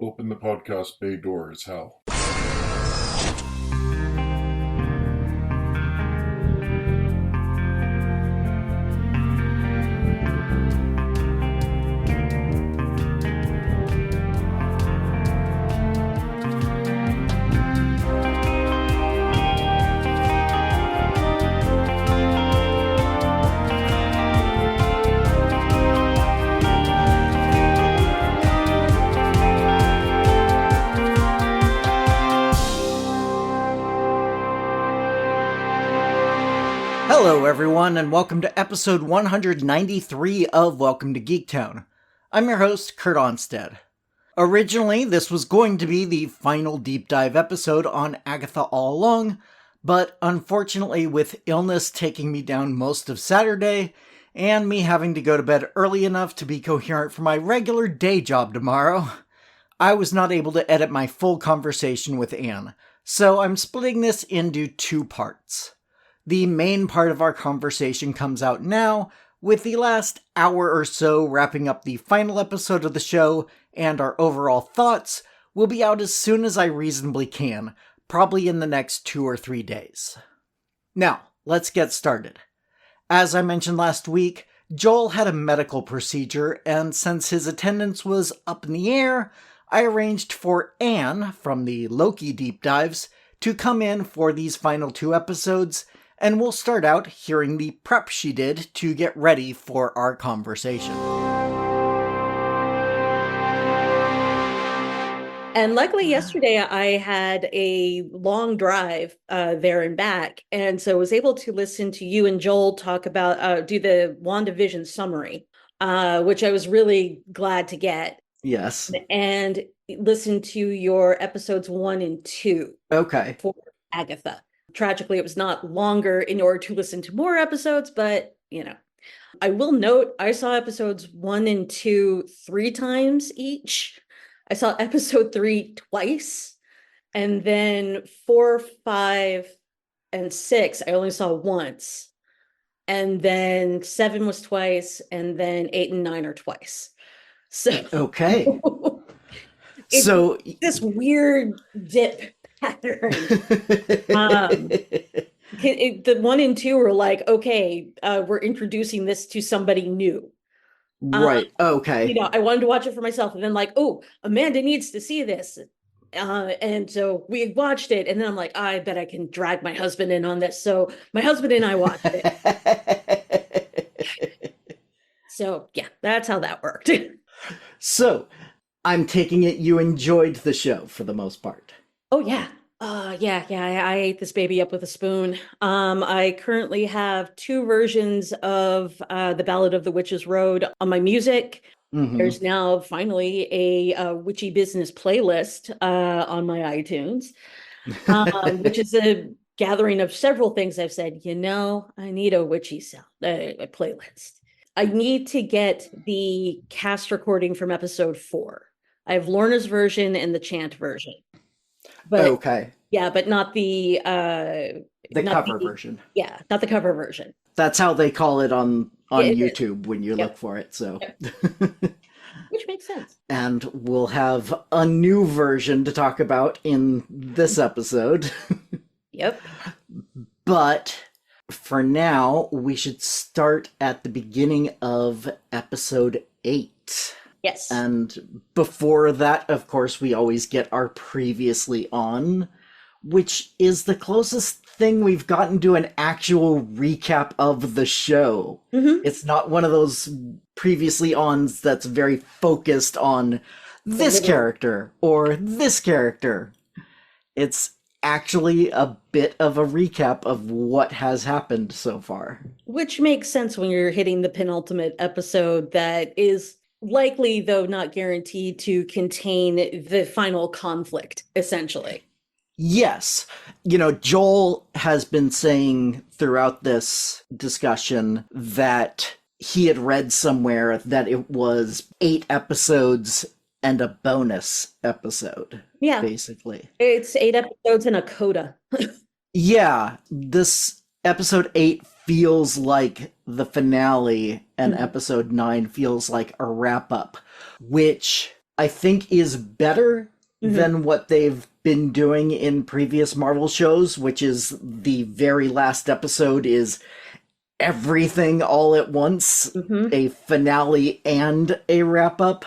Open the podcast bay doors, Hal. Hello everyone, and welcome to episode 193 of Welcome to Geektown. I'm your host, Kurt Onstead. Originally, this was going to be the final deep dive episode on Agatha All Along, but unfortunately with illness taking me down most of Saturday, and me having to go to bed early enough to be coherent for my regular day job tomorrow, I was not able to edit my full conversation with Anne, so I'm splitting this into two parts. The main part of our conversation comes out now, with the last hour or so wrapping up the final episode of the show, and our overall thoughts will be out as soon as I reasonably can, probably in the next 2 or 3 days. Now, let's get started. As I mentioned last week, Joel had a medical procedure, and since his attendance was up in the air, I arranged for Anne, from the Loki Deep Dives, to come in for these final 2 episodes, and we'll start out hearing the prep she did to get ready for our conversation. And luckily yesterday I had a long drive there and back, and so I was able to listen to you and Joel talk about, do the WandaVision summary, which I was really glad to get. Yes. And listen to your episodes 1 and 2. Okay. For Agatha. Tragically, it was not longer in order to listen to more episodes, but, you know. I will note, I saw episodes 1 and 2 3 times each. I saw episode 3 twice. And then 4, 5, and 6, I only saw once. And then 7 was twice, and then 8 and 9 are twice. So okay. It's so this weird dip pattern. The 1 and 2 were like, okay, we're introducing this to somebody new. Right. Okay. I wanted to watch it for myself, and then like, oh, Amanda needs to see this. And so we watched it, and then I'm like, I bet I can drag my husband in on this. So my husband and I watched it. So yeah, that's how that worked. So I'm taking it you enjoyed the show for the most part. Oh yeah. Yeah. I ate this baby up with a spoon. I currently have 2 versions of The Ballad of the Witch's Road on my music. Mm-hmm. There's now finally a witchy business playlist on my iTunes, which is a gathering of several things I've said, I need a witchy sound, a playlist. I need to get the cast recording from episode 4. I have Lorna's version and the chant version. But, okay. Yeah, but not the cover version. Yeah, not the cover version. That's how they call it on YouTube when you look for it. So, which makes sense. And we'll have a new version to talk about in this episode. Yep. But for now, we should start at the beginning of episode 8. Yes. And before that, of course, we always get our previously on, which is the closest thing we've gotten to an actual recap of the show. Mm-hmm. It's not one of those previously ons that's very focused on this character or this character. It's actually a bit of a recap of what has happened so far. Which makes sense when you're hitting the penultimate episode that is likely, though not guaranteed, to contain the final conflict, essentially. Yes. Joel has been saying throughout this discussion that he had read somewhere that it was 8 episodes and a bonus episode. Yeah. Basically. It's 8 episodes and a coda. Yeah. This episode 8 feels like the finale, and episode 9 feels like a wrap-up, which I think is better than what they've been doing in previous Marvel shows, which is the very last episode is everything all at once, a finale and a wrap-up.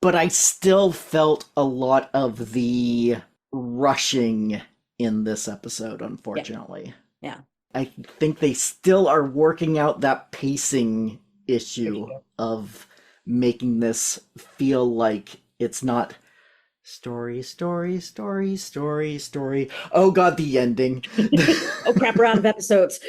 But I still felt a lot of the rushing in this episode, unfortunately. Yeah. I think they still are working out that pacing issue of making this feel like it's not story. Oh god, the ending. Oh crap, we're out of episodes.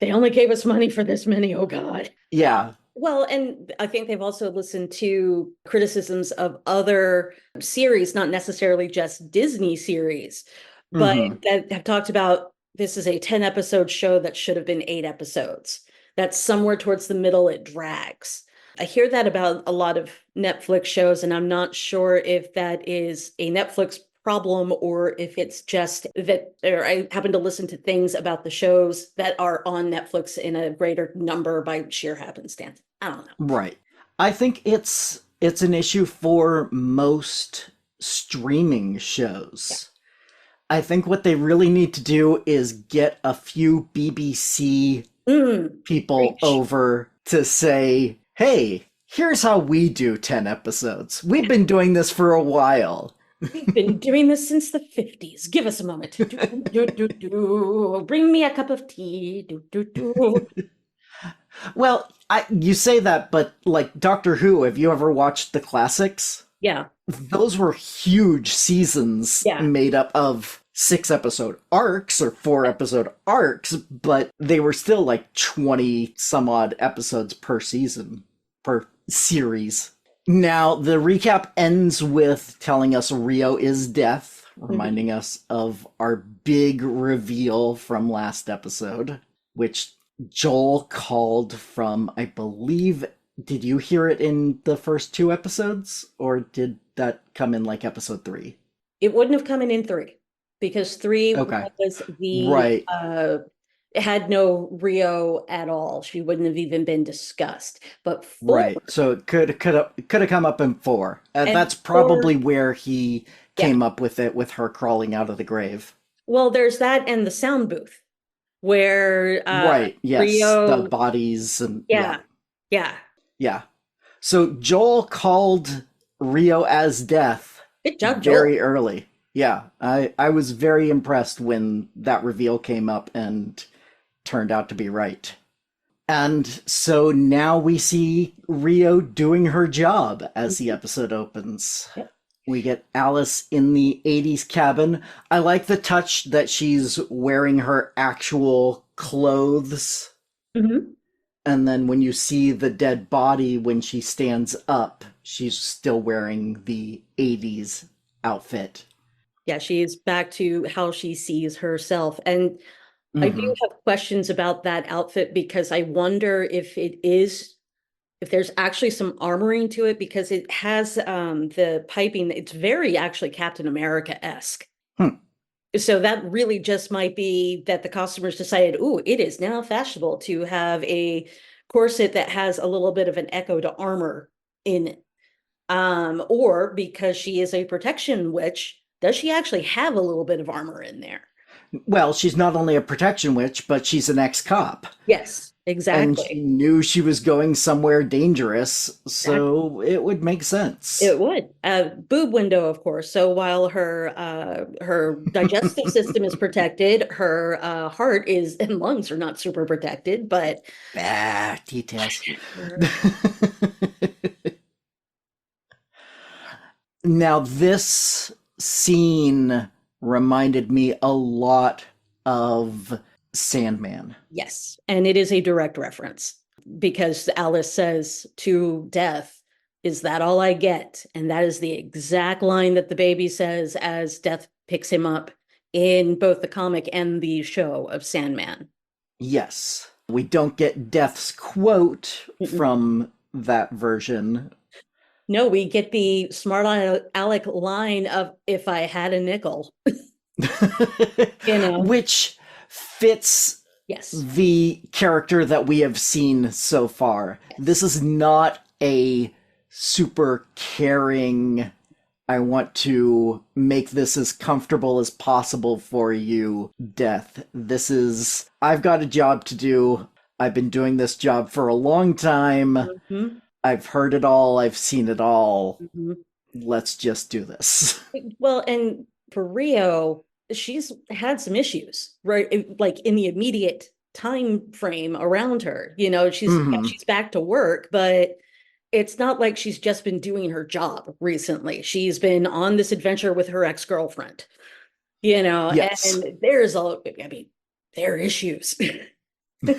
They only gave us money for this many, oh god. Yeah. Well, and I think they've also listened to criticisms of other series, not necessarily just Disney series, but that have talked about this is a 10-episode show that should have been 8 episodes. That's somewhere towards the middle, it drags. I hear that about a lot of Netflix shows, and I'm not sure if that is a Netflix problem or if it's just that, or I happen to listen to things about the shows that are on Netflix in a greater number by sheer happenstance. I don't know. Right. I think it's an issue for most streaming shows. Yeah. I think what they really need to do is get a few BBC people over to say, hey, here's how we do 10 episodes. We've been doing this for a while. We've been doing this since the 50s. Give us a moment. Bring me a cup of tea. Well, you say that, but like Doctor Who, have you ever watched the classics? Yeah. Those were huge seasons made up of 6-episode arcs or 4-episode arcs, but they were still like 20 some odd episodes per season, per series. Now, the recap ends with telling us Rio is death, reminding us of our big reveal from last episode, which Joel called from, I believe, did you hear it in the first 2 episodes, or did that come in like episode 3? It wouldn't have come in 3, because 3 was the... Right. Had no Rio at all. She wouldn't have even been discussed. But 4, right, so it could have come up in 4. That's probably 4, where he came up with it, with her crawling out of the grave. Well, there's that and the sound booth where right, yes, Rio... the bodies and yeah. So Joel called Rio as death. Good job, very Joel. Early. Yeah, I was very impressed when that reveal came up and turned out to be right. And so now we see Rio doing her job as the episode opens. Yep. We get Alice in the 80s cabin. I like the touch that she's wearing her actual clothes. And then when you see the dead body, when she stands up, she's still wearing the 80s outfit. Yeah, she's back to how she sees herself. And I do have questions about that outfit, because I wonder if there's actually some armoring to it, because it has the piping. It's very actually Captain America-esque. So that really just might be that the costumers decided, ooh, it is now fashionable to have a corset that has a little bit of an echo to armor in it. Or because she is a protection witch, does she actually have a little bit of armor in there? Well, she's not only a protection witch, but she's an ex-cop. Yes, exactly. And she knew she was going somewhere dangerous, so it would make sense. It would. Boob window, of course. So while her digestive system is protected, her heart and lungs are not super protected, but... details. Now, this scene reminded me a lot of Sandman. Yes, and it is a direct reference, because Alice says to Death, "Is that all I get?" And that is the exact line that the baby says as Death picks him up in both the comic and the show of Sandman. Yes. We don't get Death's quote from that version. No, we get the smart aleck line of, "If I had a nickel." Which fits the character that we have seen so far. Yes. This is not a super caring, I want to make this as comfortable as possible for you, Death. I've got a job to do. I've been doing this job for a long time. Mm-hmm. I've heard it all. I've seen it all. Mm-hmm. Let's just do this. Well, and for Rio, she's had some issues, right? Like in the immediate time frame around her. Hmm. She's back to work, but it's not like she's just been doing her job recently. She's been on this adventure with her ex-girlfriend, Yes. and I mean, there are issues. There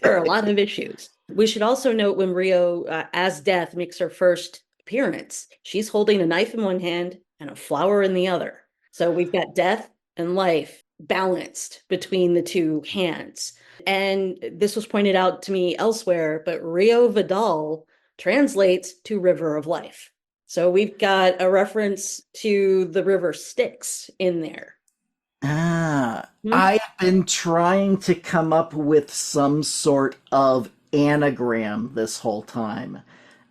are a lot of issues. We should also note when Rio, as Death, makes her first appearance, she's holding a knife in one hand and a flower in the other. So we've got death and life balanced between the two hands. And this was pointed out to me elsewhere, but Rio Vidal translates to River of Life. So we've got a reference to the river Styx in there. I've been trying to come up with some sort of anagram this whole time.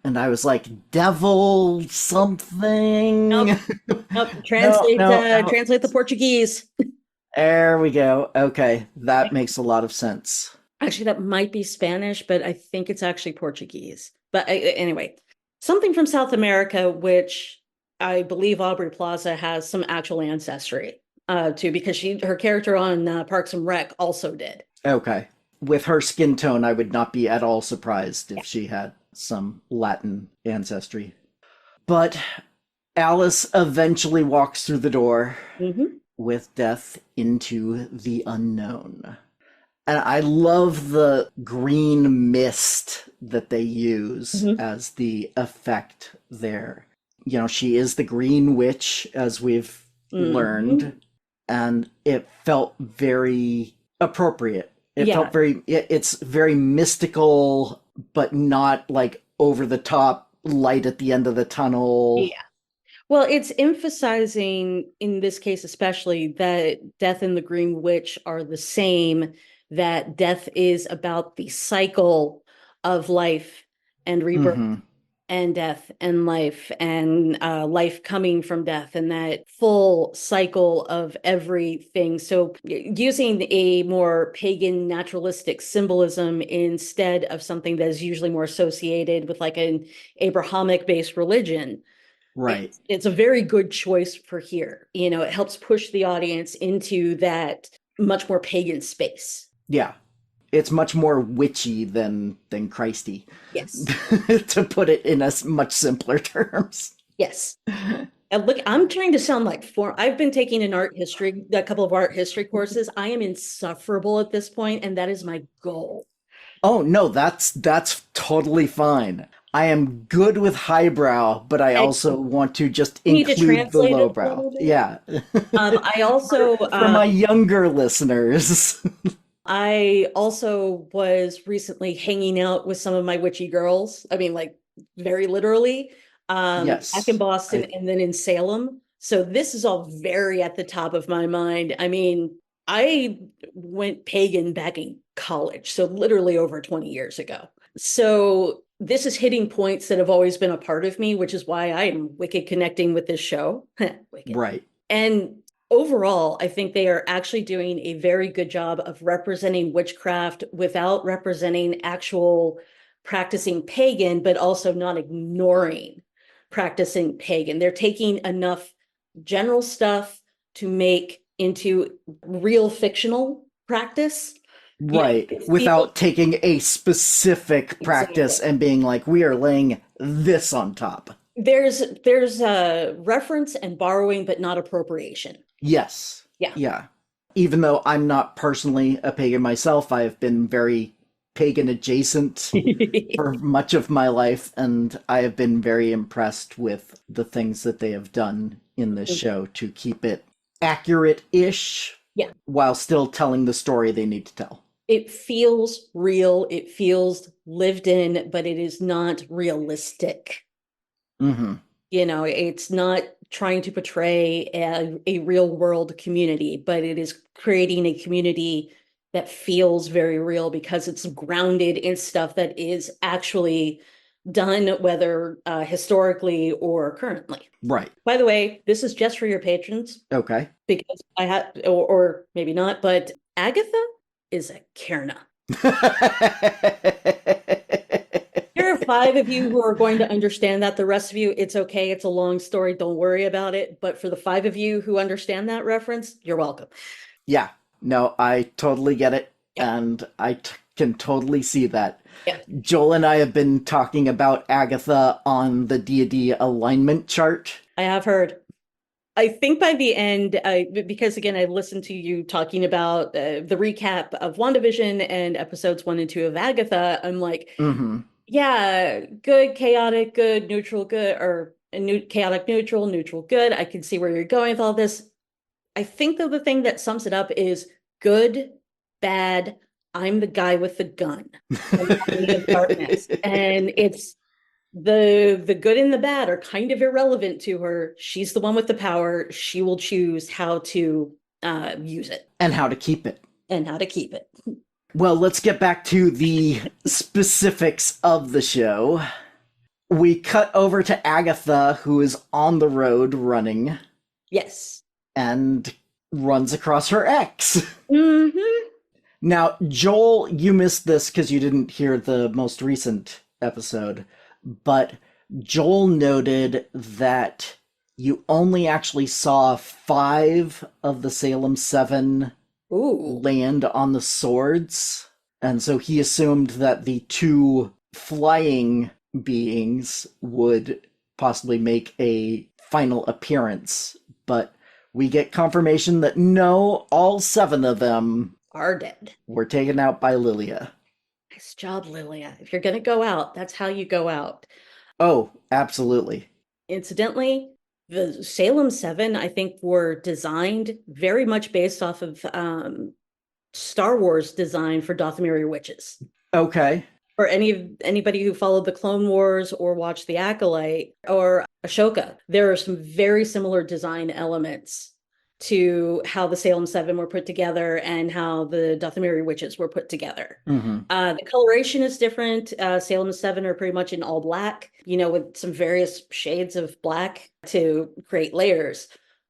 And I was like, devil something. Nope, nope. No, no, no. Translate the Portuguese. There we go. Okay, that makes a lot of sense. Actually, that might be Spanish, but I think it's actually Portuguese. But anyway, something from South America, which I believe Aubrey Plaza has some actual ancestry to, because her character on Parks and Rec also did. Okay. With her skin tone, I would not be at all surprised if Yeah. she had some Latin ancestry. But Alice eventually walks through the door Mm-hmm. with Death into the unknown. And I love the green mist that they use Mm-hmm. as the effect there. She is the Green Witch, as we've Mm-hmm. learned, and it felt very appropriate. Yeah. It's very mystical, but not like over the top light at the end of the tunnel. Yeah. Well, it's emphasizing in this case, especially, that death and the Green Witch are the same, that death is about the cycle of life and rebirth Hmm. and death and life coming from death, and that full cycle of everything. So using a more pagan naturalistic symbolism instead of something that is usually more associated with like an Abrahamic based religion, Right. it's a very good choice for here. It helps push the audience into that much more pagan space. Yeah. It's much more witchy than Christy, Yes. to put it in as much simpler terms. Yes. And look, I'm trying to sound like I've been taking a couple of art history courses. I am insufferable at this point, and that is my goal. Oh no, that's totally fine. I am good with highbrow, but I also Excellent. want to just You need to include the translate it a lowbrow. little bit. Yeah. I also For my younger listeners. I also was recently hanging out with some of my witchy girls. I mean, like very literally, back in Yes. Boston and then in Salem. So this is all very at the top of my mind. I mean, I went pagan back in college, so literally over 20 years ago. So this is hitting points that have always been a part of me, which is why I am wicked connecting with this show. Wicked. Right. And overall, I think they are actually doing a very good job of representing witchcraft without representing actual practicing pagan, but also not ignoring practicing pagan. They're taking enough general stuff to make into real fictional practice. Right. It feels Without taking a specific exactly. practice and being like, we are laying this on top. There's a reference and borrowing, but not appropriation. Yes. Yeah. Yeah. Even though I'm not personally a pagan myself, I have been very pagan adjacent for much of my life, and I have been very impressed with the things that they have done in this show to keep it accurate-ish, Yeah. while still telling the story they need to tell. It feels real, it feels lived in, but it is not realistic. Mm-hmm. It's not trying to portray a real world community, but it is creating a community that feels very real because it's grounded in stuff that is actually done, whether historically or currently. Right. By the way, this is just for your patrons. Okay. Because I had, or maybe not, but Agatha is a Kierna. There are 5 of you who are going to understand that. The rest of you, it's okay. It's a long story. Don't worry about it. But for the 5 of you who understand that reference, you're welcome. Yeah. No, I totally get it. Yeah. And I can totally see that. Yeah. Joel and I have been talking about Agatha on the D&D alignment chart. I have heard. I think by the end, because again, I listened to you talking about the recap of WandaVision and episodes 1 and 2 of Agatha. I'm like, yeah, good, chaotic, good, neutral, good, or chaotic, neutral, neutral, good. I can see where you're going with all this. I think though the thing that sums it up is good, bad. I'm the guy with the gun. Darkness. And it's the good and the bad are kind of irrelevant to her. She's the one with the power. She will choose how to use it. And how to keep it. Well, let's get back to the specifics of the show. We cut over to Agatha, who is on the road running. Yes. And runs across her ex. Mm-hmm. Now, Joel, you missed this because you didn't hear the most recent episode, but Joel noted that you only actually saw 5 of the Salem 7 land on the swords. And so he assumed that the 2 flying beings would possibly make a final appearance. But we get confirmation that no, all 7 of them are dead. Were taken out by Lilia. Nice job, Lilia. If you're going to go out, that's how you go out. Oh, absolutely. Incidentally, the Salem 7, I think, were designed very much based off of Star Wars design for Dathomiri witches. Okay. Or anybody who followed the Clone Wars or watched The Acolyte or Ashoka, there are some very similar design elements to how the Salem 7 were put together and how the Dathomiri witches were put together. The coloration is different. Salem 7 are pretty much in all black, with some various shades of black to create layers.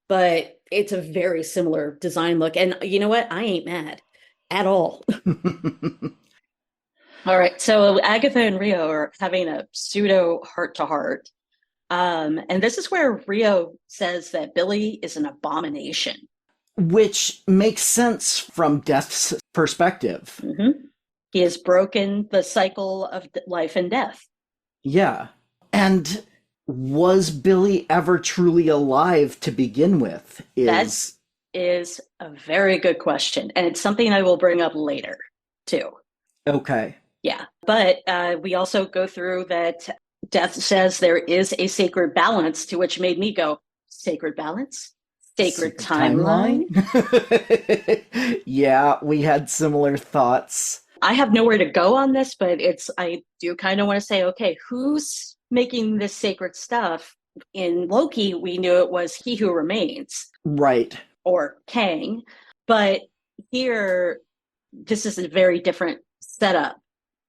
But it's a very similar design look. And you know what? I ain't mad at all. All right. So Agatha and Rio are having a pseudo heart-to-heart. And this is where Rio says that Billy is an abomination. Which makes sense from Death's perspective. Mm-hmm. He has broken the cycle of life and death. Yeah. And was Billy ever truly alive to begin with? That is a very good question. And it's something I will bring up later, too. Okay. Yeah. But we also go through that Death says there is a sacred balance, to which made me go, sacred balance? Sacred timeline? Yeah, we had similar thoughts. I have nowhere to go on this, but I do kind of want to say, okay, who's making this sacred stuff? In Loki, we knew it was He Who Remains. Right. Or Kang. But here, this is a very different setup.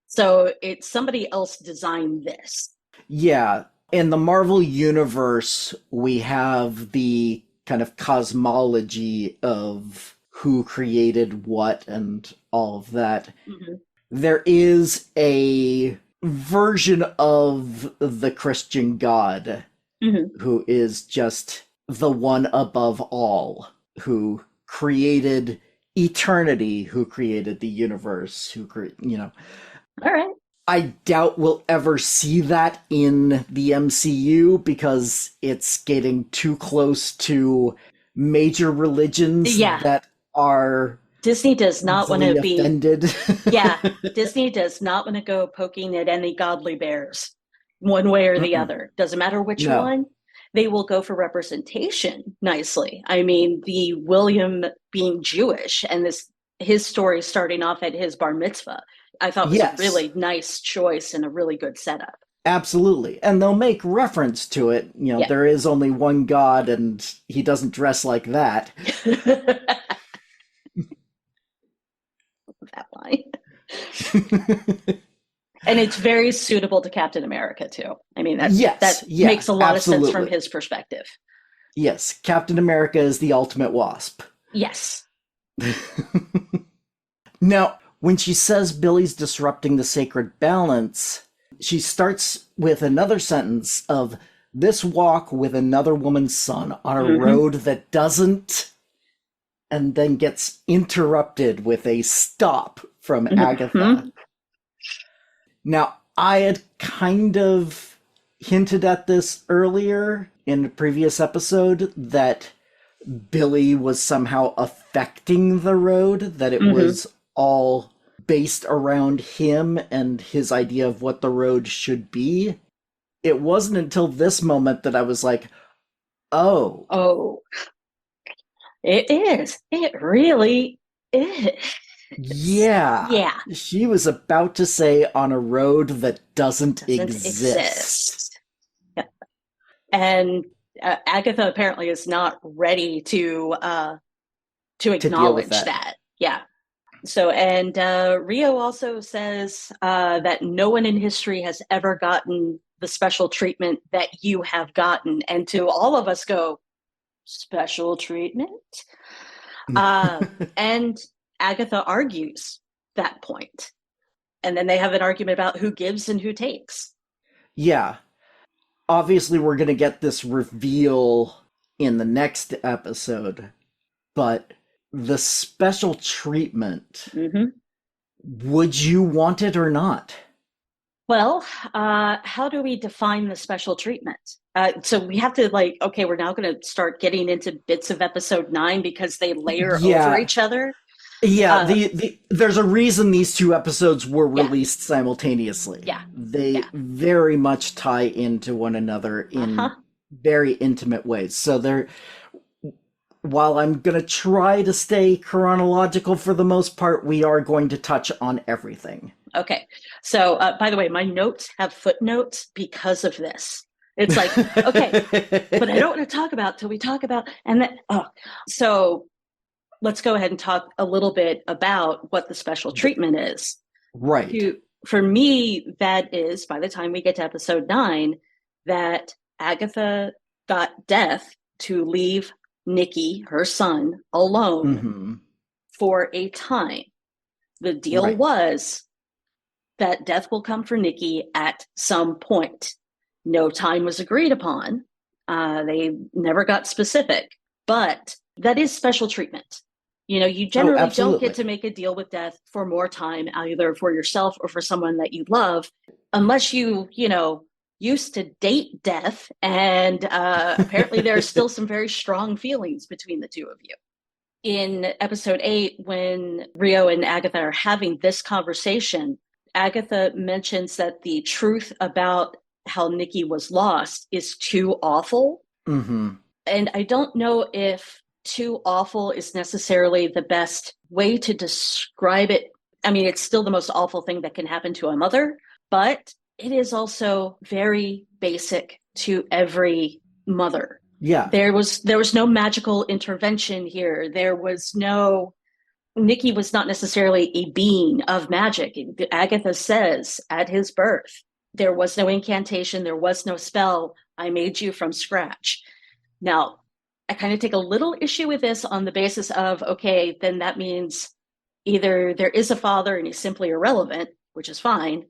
So it's somebody else designed this. Yeah. In the Marvel Universe, we have the kind of cosmology of who created what and all of that. Mm-hmm. There is a version of the Christian God who is just the one above all, who created eternity, who created the universe, All right. I doubt we'll ever see that in the MCU because it's getting too close to major religions that are Disney does not want to be offended. Yeah, Disney does not want to go poking at any godly bears one way or the other. Doesn't matter which one. They will go for representation nicely. I mean, the William being Jewish and his story starting off at his bar mitzvah, I thought was a really nice choice and a really good setup. Absolutely. And they'll make reference to it. There is only one God and he doesn't dress like that. That line. And it's very suitable to Captain America, too. I mean, that makes a lot of sense from his perspective. Yes, Captain America is the ultimate wasp. Yes. Now, when she says Billy's disrupting the sacred balance, she starts with another sentence of this walk with another woman's son on a road that doesn't, and then gets interrupted with a stop from Agatha. Now, I had kind of hinted at this earlier in a previous episode that Billy was somehow affecting the road, that it was all based around him and his idea of what the road should be. It wasn't until this moment that I was like, oh, it is. It really is. Yeah. She was about to say on a road that doesn't exist. Yep. And Agatha apparently is not ready to acknowledge that. Yeah. So, and Rio also says that no one in history has ever gotten the special treatment that you have gotten. And to all of us go, special treatment? And Agatha argues that point. And then they have an argument about who gives and who takes. Yeah. Obviously, we're going to get this reveal in the next episode, but the special treatment, would you want it or not? Well, how do we define the special treatment? So we have to we're now going to start getting into bits of episode 9 because they layer over each other. Yeah, there's a reason these two episodes were released simultaneously. Yeah. They very much tie into one another in very intimate ways. So while I'm going to try to stay chronological for the most part, we are going to touch on everything. Okay. So, by the way, my notes have footnotes because of this. It's like, okay, but I don't want to talk about till we talk about, and then, so let's go ahead and talk a little bit about what the special treatment is. Right. For me, that is, by the time we get to episode 9, that Agatha got Death to leave Nikki, her son, alone for a time. The deal was that Death will come for Nikki at some point. No time was agreed upon. They never got specific, but that is special treatment. You generally don't get to make a deal with Death for more time, either for yourself or for someone that you love, unless you used to date Death. And apparently there are still some very strong feelings between the two of you. In episode 8, when Rio and Agatha are having this conversation, Agatha mentions that the truth about how Nikki was lost is too awful. And I don't know if too awful is necessarily the best way to describe it. I mean, it's still the most awful thing that can happen to a mother, but it is also very basic to every mother. Yeah. There was no magical intervention here. Nikki was not necessarily a being of magic. Agatha says at his birth, there was no incantation, there was no spell. I made you from scratch. Now, I kind of take a little issue with this on the basis of, okay, then that means either there is a father and he's simply irrelevant, which is fine,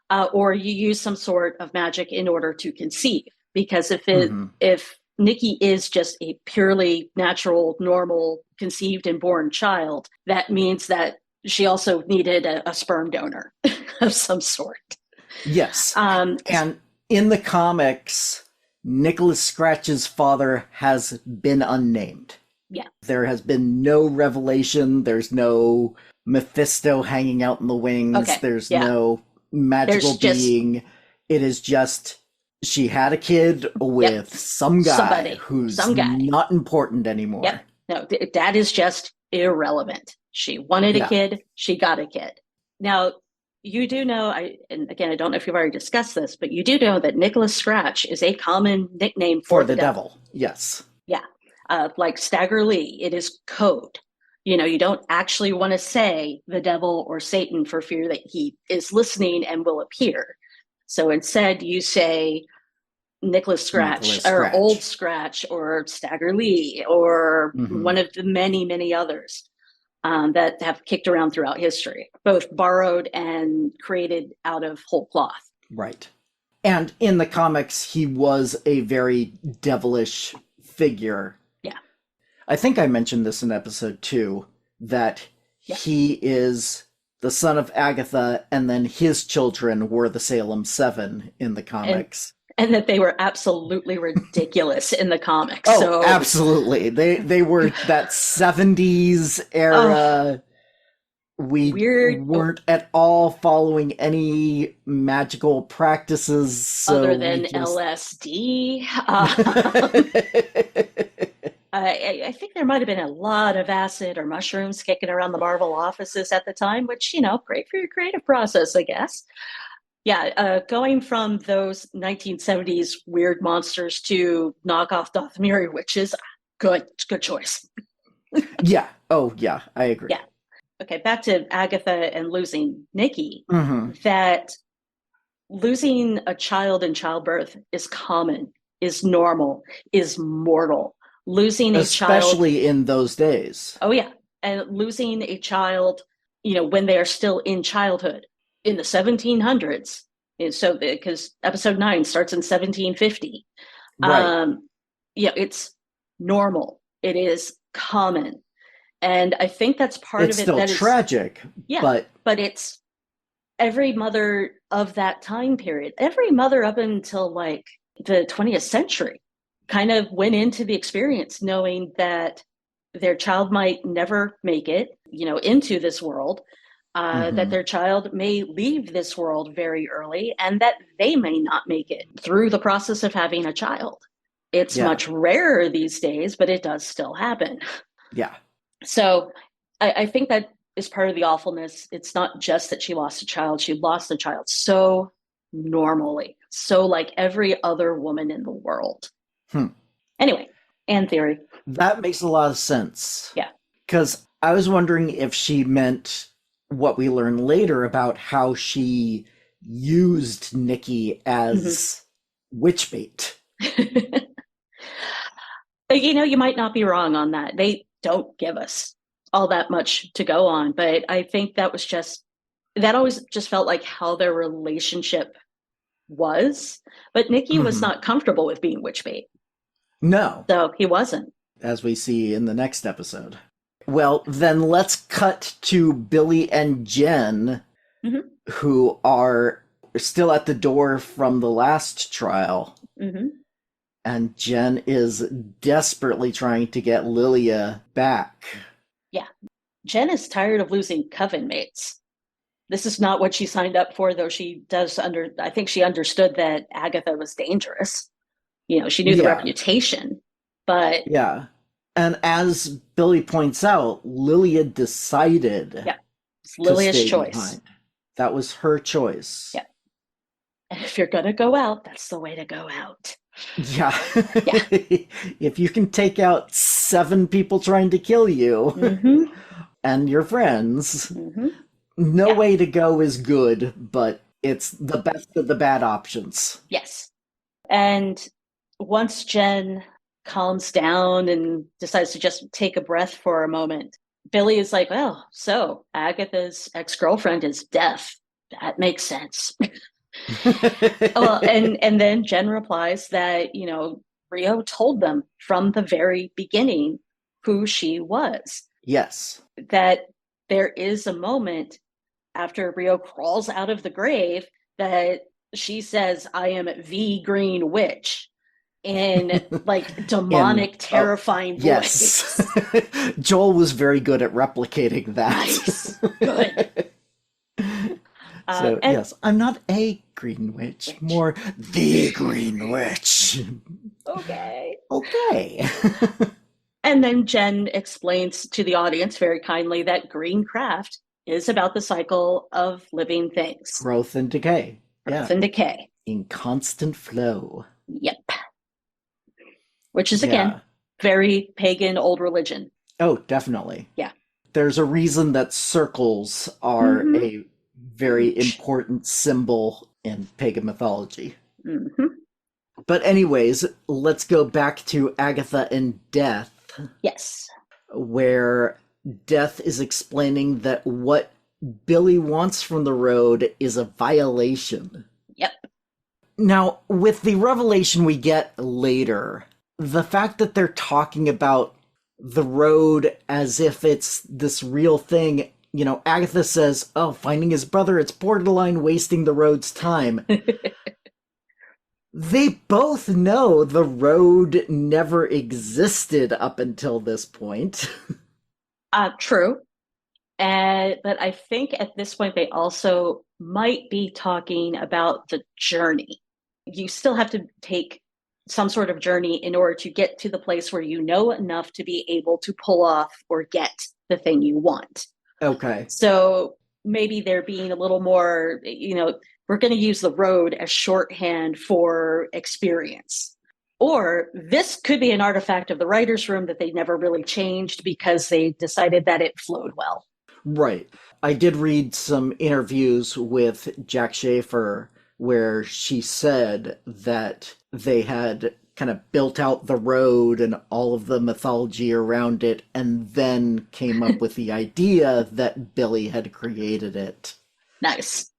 or you use some sort of magic in order to conceive. Because if Nikki is just a purely natural, normal, conceived and born child, that means that she also needed a sperm donor of some sort. Yes. And in the comics, Nicholas Scratch's father has been unnamed. Yeah. There has been no revelation. There's no Mephisto hanging out in the wings. Okay. There's no magical being. It is just she had a kid with some guy who's not important anymore. Yep. No, that is just irrelevant. She wanted a kid. She got a kid. Now, you do know, and again, I don't know if you've already discussed this, but you do know that Nicholas Scratch is a common nickname for the devil. Yes. Yeah. Like Stagger Lee, it is code. You don't actually want to say the devil or Satan for fear that he is listening and will appear. So instead, you say Nicholas Scratch or Old Scratch or Stagger Lee or one of the many, many others that have kicked around throughout history, both borrowed and created out of whole cloth. Right. And in the comics, he was a very devilish figure. Yeah. I think I mentioned this in episode 2, that he is the son of Agatha, and then his children were the Salem 7 in the comics. And that they were absolutely ridiculous in the comics. Oh, so... absolutely. They were that 70s era. We weren't at all following any magical practices. So other than LSD. I think there might have been a lot of acid or mushrooms kicking around the Marvel offices at the time, which, great for your creative process, I guess. Yeah, going from those 1970s weird monsters to knockoff Dathomiri witches, good choice. Yeah. Oh, yeah, I agree. Yeah. Okay, back to Agatha and losing Nikki. That losing a child in childbirth is common, is normal, is mortal. Losing a child, especially in those days. Oh yeah, and losing a child, when they are still in childhood in the 1700s. So because episode 9 starts in 1750. Right. It's normal. It is common. And I think that's part it's of it. Still that tragic. Yeah, but it's every mother of that time period. Every mother up until like the 20th century kind of went into the experience knowing that their child might never make it, into this world, that their child may leave this world very early, and that they may not make it through the process of having a child. It's much rarer these days, but it does still happen. Yeah. So I think that is part of the awfulness. It's not just that she lost a child. She lost a child so normally, so like every other woman in the world. Anyway, and theory. That makes a lot of sense. Yeah. Because I was wondering if she meant what we learn later about how she used Nikki as witch bait. You might not be wrong on that. They don't give us all that much to go on, but I think that always just felt like how their relationship was. But Nikki was not comfortable with being witch bait. No. So he wasn't. As we see in the next episode. Well, then let's cut to Billy and Jen, who are still at the door from the last trial. And Jen is desperately trying to get Lilia back. Yeah. Jen is tired of losing coven mates. This is not what she signed up for, though I think she understood that Agatha was dangerous. She knew the reputation, but... Yeah. And as Billy points out, Lilia decided it's Lilia's choice. Behind. That was her choice. Yeah. And if you're going to go out, that's the way to go out. Yeah. If you can take out 7 people trying to kill you and your friends, no way to go is good, but it's the best of the bad options. Yes. And once Jen calms down and decides to just take a breath for a moment, Billy is like, well, so Agatha's ex-girlfriend is deaf. That makes sense. And then Jen replies that, Rio told them from the very beginning who she was. Yes. That there is a moment after Rio crawls out of the grave that she says, I am the Green Witch. In like demonic, terrifying voice. Yes. Joel was very good at replicating that. Nice. Good. So, yes, I'm not a Green Witch, more the Green Witch. Okay. And then Jen explains to the audience very kindly that green craft is about the cycle of living things. Growth and decay. Growth and decay. In constant flow. Yep. Which is, again, very pagan old religion. Oh, definitely. Yeah. there's a reason that circles are a very important symbol in pagan mythology. But anyways, let's go back to Agatha and Death. Yes. Where Death is explaining that what Billy wants from the road is a violation. Yep. Now, with the revelation we get later, the fact that they're talking about the road as if it's this real thing, you know, Agatha says, oh, finding his brother, it's borderline wasting the road's time. They both know the road never existed up until this point. True. But I think at this point they also might be talking about the journey. You still have to take some sort of journey in order to get to the place where you know enough to be able to pull off or get the thing you want. Okay. So maybe they're being a little more, we're going to use the road as shorthand for experience. Or this could be an artifact of the writer's room that they never really changed because they decided that it flowed well. Right. I did read some interviews with Jack Schaefer where she said that they had kind of built out the road and all of the mythology around it and then came up with the idea that Billy had created it. Nice.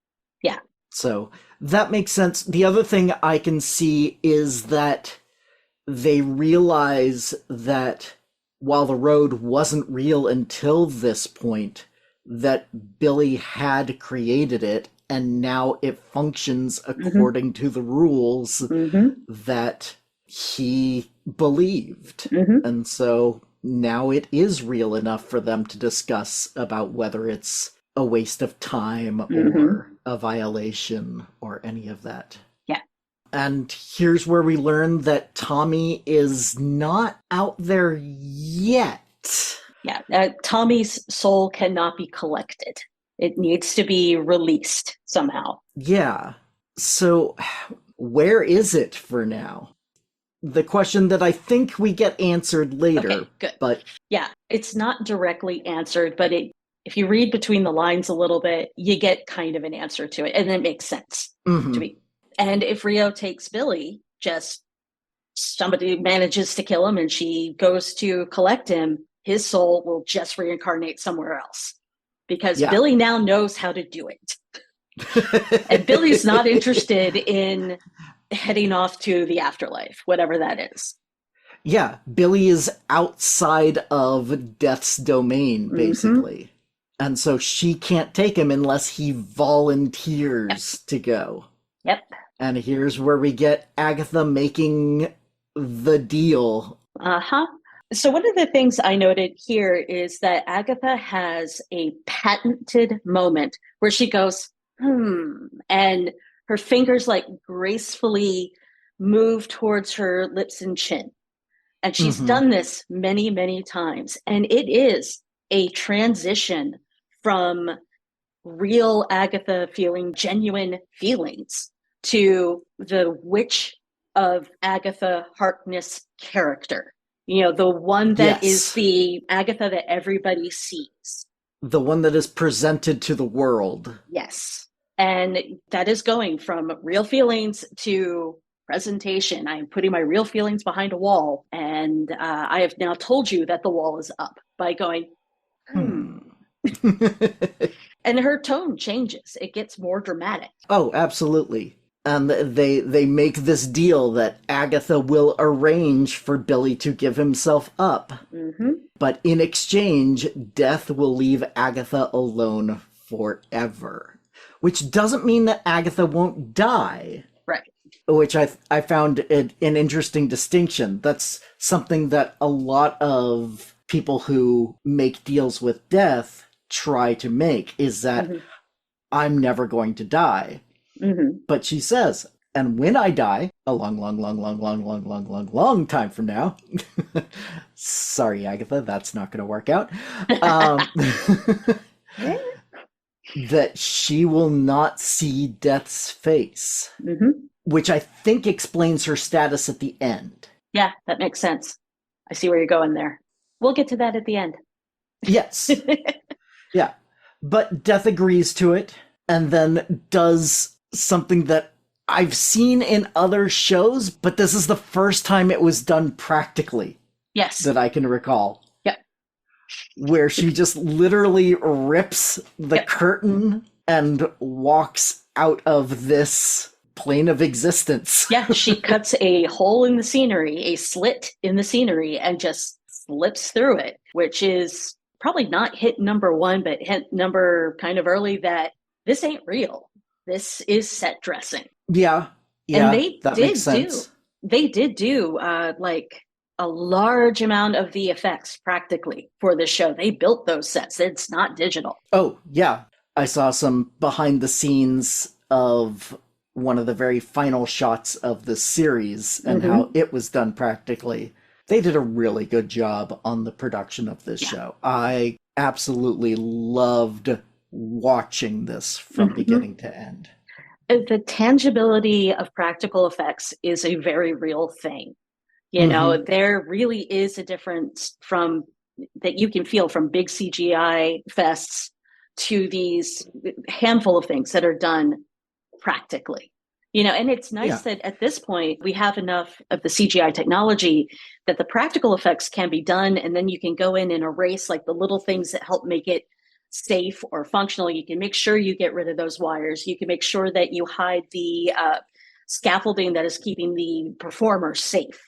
Yeah. So that makes sense. The other thing I can see is that they realize that while the road wasn't real until this point, that Billy had created it, and now it functions according to the rules that he believed. And so now it is real enough for them to discuss about whether it's a waste of time or a violation or any of that. Yeah. And here's where we learn that Tommy is not out there yet. Yeah, Tommy's soul cannot be collected. It needs to be released somehow. Yeah. So where is it for now? The question that I think we get answered later. Okay, good. But yeah, it's not directly answered, but if you read between the lines a little bit, you get kind of an answer to it, and it makes sense to me. And if Rio takes Billy, just somebody manages to kill him and she goes to collect him, his soul will just reincarnate somewhere else. Because Billy now knows how to do it. And Billy's not interested in heading off to the afterlife, whatever that is. Yeah, Billy is outside of Death's domain, basically. And so she can't take him unless he volunteers to go. Yep. And here's where we get Agatha making the deal. So one of the things I noted here is that Agatha has a patented moment where she goes, and her fingers like gracefully move towards her lips and chin. And she's done this many, many times. And it is a transition from real Agatha feeling genuine feelings to the witch of Agatha Harkness character. You know, the one that is the Agatha that everybody sees. The one that is presented to the world. Yes. And that is going from real feelings to presentation. I am putting my real feelings behind a wall. And I have now told you that the wall is up by going, And her tone changes. It gets more dramatic. Oh, absolutely. And they make this deal that Agatha will arrange for Billy to give himself up. But in exchange, Death will leave Agatha alone forever. Which doesn't mean that Agatha won't die. Right. Which I found an interesting distinction. That's something that a lot of people who make deals with Death try to make, is that I'm never going to die. But she says, and when I die, a long time from now, sorry, Agatha, that's not going to work out, that she will not see Death's face, which I think explains her status at the end. Yeah, that makes sense. I see where you're going there. We'll get to that at the end. Yes. Yeah. But Death agrees to it and then does something that I've seen in other shows, but this is the first time it was done practically. Yes. That I can recall. Yep. Where she just literally rips the curtain and walks out of this plane of existence. Yeah, she cuts a hole in the scenery, a slit in the scenery, and just slips through it, which is probably not hit number one, but hit number kind of early that this ain't real. This is set dressing. Yeah. And they that makes sense. They did do like a large amount of the effects practically for this show. They built those sets. It's not digital. Oh, yeah. I saw some behind the scenes of one of the very final shots of the series and how it was done practically. They did a really good job on the production of this show. I absolutely loved watching this from beginning to end. The tangibility of practical effects is a very real thing. You know, there really is a difference from that you can feel from big CGI fests to these handful of things that are done practically. You know, and it's nice that at this point we have enough of the CGI technology that the practical effects can be done, and then you can go in and erase like the little things that help make it safe or functional. You can make sure you get rid of those wires. You can make sure that you hide the scaffolding that is keeping the performer safe.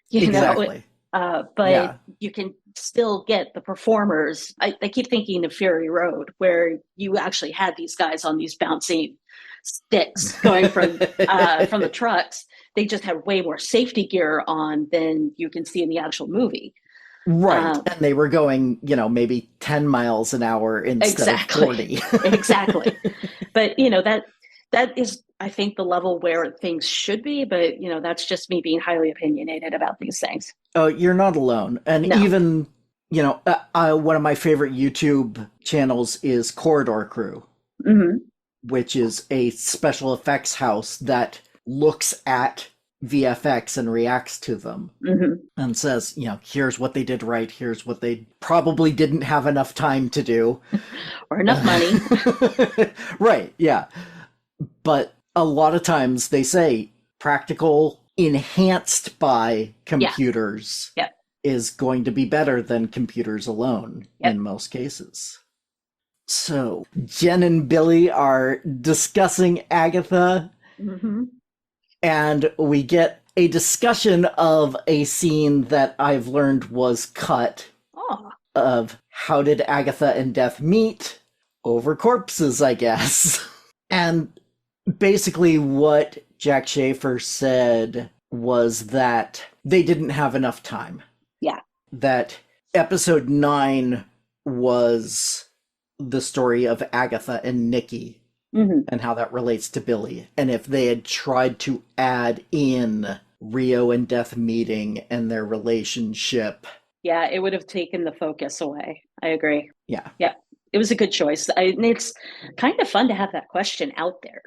You know, but you can still get the performers. I keep thinking of Fury Road, where you actually had these guys on these bouncing sticks going from the trucks. They just had way more safety gear on than you can see in the actual movie. Right. And they were going, you know, maybe 10 miles an hour instead of 40. Exactly. But, you know, that is, I think, the level where things should be. But, you know, that's just me being highly opinionated about these things. Oh, you're not alone. And even, you know, one of my favorite YouTube channels is Corridor Crew, which is a special effects house that looks at VFX and reacts to them and says, you know, here's what they did right, here's what they probably didn't have enough time to do. Or enough money. Right, yeah. But a lot of times they say practical enhanced by computers is going to be better than computers alone in most cases. So Jen and Billy are discussing Agatha. And we get a discussion of a scene that I've learned was cut of how did Agatha and Death meet? Over corpses, I guess. And basically what Jack Schaefer said was that they didn't have enough time. Yeah. That episode 9 was the story of Agatha and Nikki. And how that relates to Billy. And if they had tried to add in Rio and Death meeting and their relationship. Yeah, it would have taken the focus away. I agree. Yeah. Yeah, it was a good choice. It's kind of fun to have that question out there.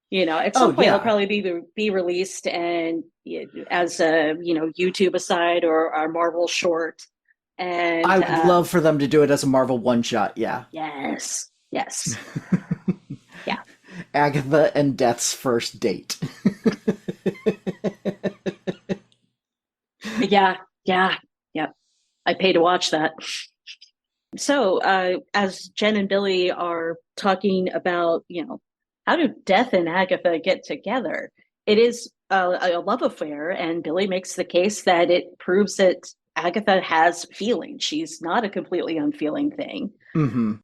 You know, at some point it'll probably be released and as a, you know, YouTube aside or our Marvel short. And I would love for them to do it as a Marvel one-shot, Yes. Yes. Yeah. Agatha and Death's first date. Yeah. I pay to watch that. So as Jen and Billy are talking about, you know, how do Death and Agatha get together? It is a love affair, and Billy makes the case that it proves that Agatha has feelings. She's not a completely unfeeling thing.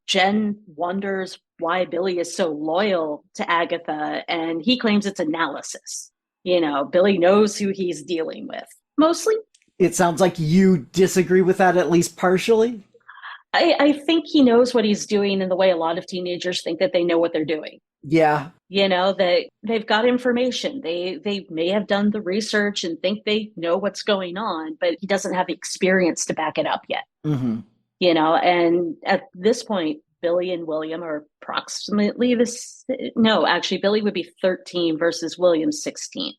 Jen wonders why Billy is so loyal to Agatha, and he claims it's analysis. You know, Billy knows who he's dealing with. Mostly. It sounds like you disagree with that, at least partially. I think he knows what he's doing in the way a lot of teenagers think that they know what they're doing. Yeah. You know, that they've got information. They may have done the research and think they know what's going on, but he doesn't have the experience to back it up yet. You know, and at this point, Billy and William are approximately Billy would be 13 versus William 16,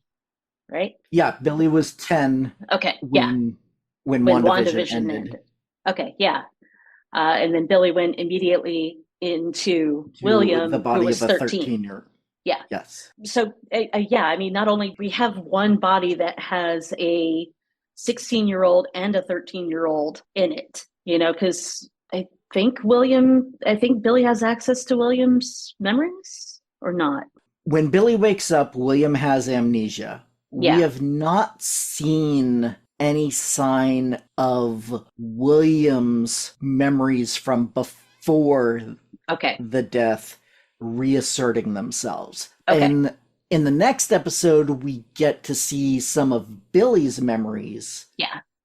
right? Yeah, Billy was 10. Okay, when WandaVision ended. Okay, yeah. And then Billy went immediately into To William, the who body was of a 13. 13-year. Yeah. Yes. So, yeah, I mean, not only we have one body that has a 16-year-old and a 13-year-old in it, because I think Billy has access to William's memories or not. When Billy wakes up, William has amnesia. We Yeah. have not seen any sign of William's memories from before Okay. the death reasserting themselves. Okay. And in the next episode, we get to see some of Billy's memories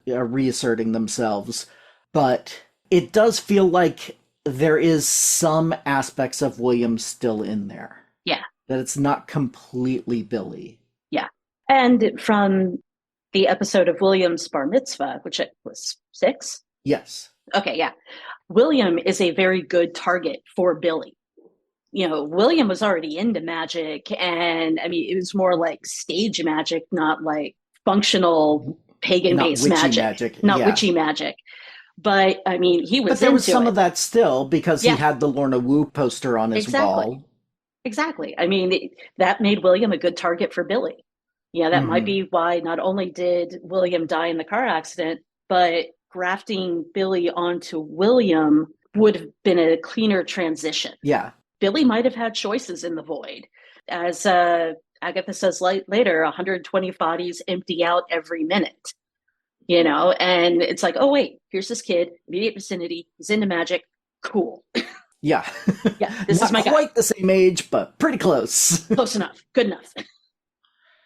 reasserting themselves. But it does feel like there is some aspects of William still in there. Yeah. That it's not completely Billy. Yeah. And from the episode of William's bar mitzvah, which it was 6? Yes. Okay, yeah. William is a very good target for Billy. William was already into magic, and I mean, it was more like stage magic, not like functional pagan-based magic. Not witchy magic. But I mean, he was. But there was some it. of that still, because he had the Lorna Wu poster on his wall. Exactly. I mean, that made William a good target for Billy. Yeah, that might be why not only did William die in the car accident, but grafting Billy onto William would have been a cleaner transition. Yeah. Billy might have had choices in the void. As Agatha says later, 120 bodies empty out every minute. And it's like, oh, wait, here's this kid, immediate vicinity, he's into magic. Cool. Yeah. Yeah, this is my guy. Not quite the same age, but pretty close. Close enough. Good enough.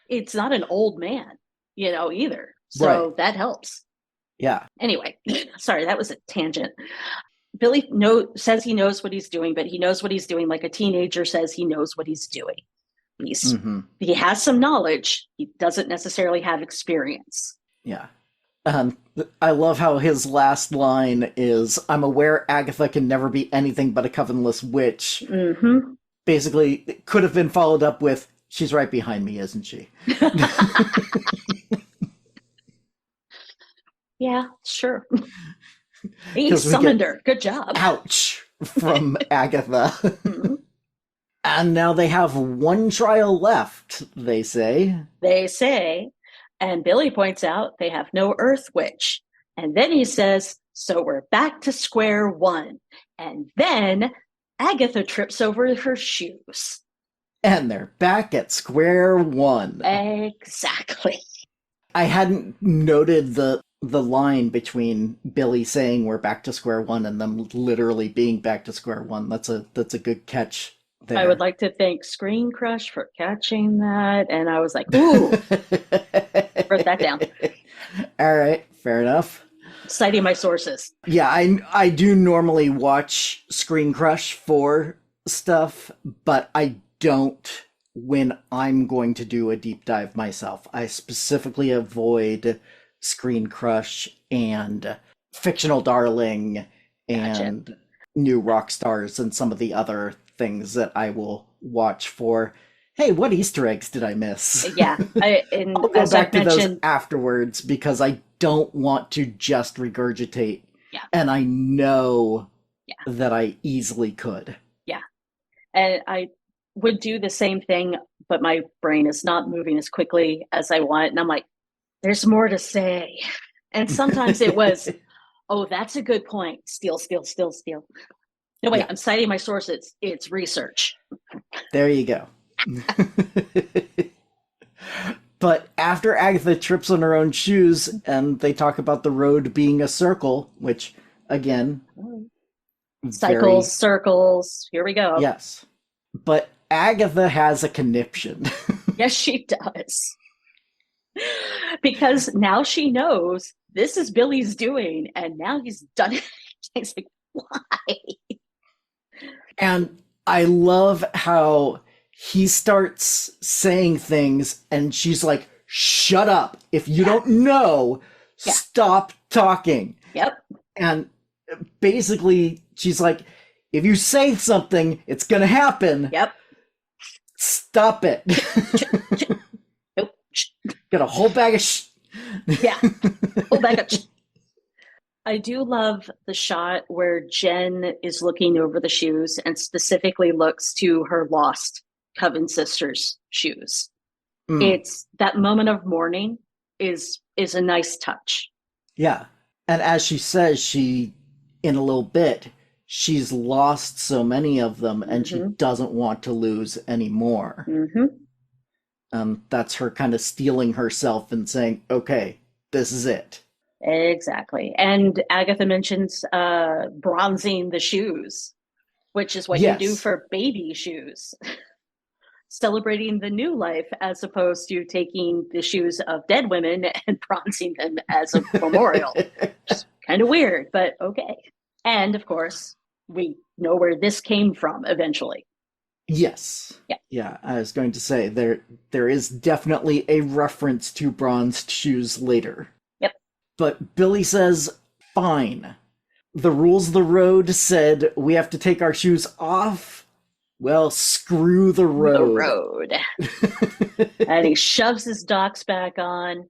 It's not an old man, either. So that helps. Yeah. Anyway, sorry, that was a tangent. Billy says he knows what he's doing, but he knows what he's doing like a teenager says he knows what he's doing. He has some knowledge. He doesn't necessarily have experience. Yeah. I love how his last line is, "I'm aware Agatha can never be anything but a covenless witch." Mm-hmm. Basically, it could have been followed up with, "She's right behind me, isn't she?" Yeah, sure. He summoned her. Good job. Ouch from Agatha. And now they have one trial left, they say. And Billy points out they have no Earth Witch. And then he says, so we're back to square one. And then Agatha trips over her shoes. And they're back at square one. Exactly. I hadn't noted the line between Billy saying we're back to square one and them literally being back to square one. That's a good catch there. I would like to thank Screen Crush for catching that. And I was like, ooh, wrote that down. All right, fair enough. Citing my sources. Yeah, I do normally watch Screen Crush for stuff, but I don't when I'm going to do a deep dive myself. I specifically avoid Screen Crush and Fictional Darling and New Rock Stars and some of the other things that I will watch for, hey, what Easter eggs did I miss? Yeah. I'll go back to those afterwards because I don't want to just regurgitate. Yeah. And I know that I easily could. Yeah. And I would do the same thing, but my brain is not moving as quickly as I want. And I'm like, there's more to say. And sometimes it was, oh, that's a good point. Steal. No, wait, I'm citing my sources. It's research. There you go. But after Agatha trips on her own shoes and they talk about the road being a circle, which, again... Cycles, circles, here we go. Yes. But Agatha has a conniption. Yes, she does. Because now she knows this is Billy's doing, and now he's done it. She's like, why? And I love how he starts saying things, and she's like, shut up. If you don't know, stop talking. Yep. And basically, she's like, if you say something, it's going to happen. Yep. Stop it. Nope. Got a whole bag of Yeah. Whole bag of I do love the shot where Jen is looking over the shoes and specifically looks to her lost Coven sister's shoes. It's that moment of mourning is a nice touch. Yeah. And as she says, in a little bit, she's lost so many of them and she doesn't want to lose any more. That's her kind of steeling herself and saying, okay, this is it. Exactly. And Agatha mentions bronzing the shoes, which is what you do for baby shoes. Celebrating the new life as opposed to taking the shoes of dead women and bronzing them as a memorial. Just kind of weird, but okay. And of course, we know where this came from eventually. Yes. Yeah, I was going to say there is definitely a reference to bronzed shoes later. Yep. But Billy says, fine. The rules of the road said we have to take our shoes off. Well, screw the road. And he shoves his Docs back on.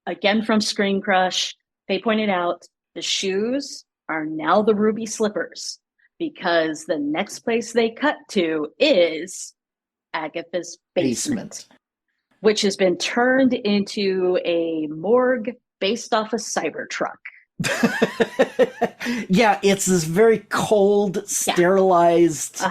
Again from Screen Crush. They pointed out the shoes are now the ruby slippers because the next place they cut to is Agatha's basement. Which has been turned into a morgue based off a Cybertruck. Yeah, it's this very cold, sterilized,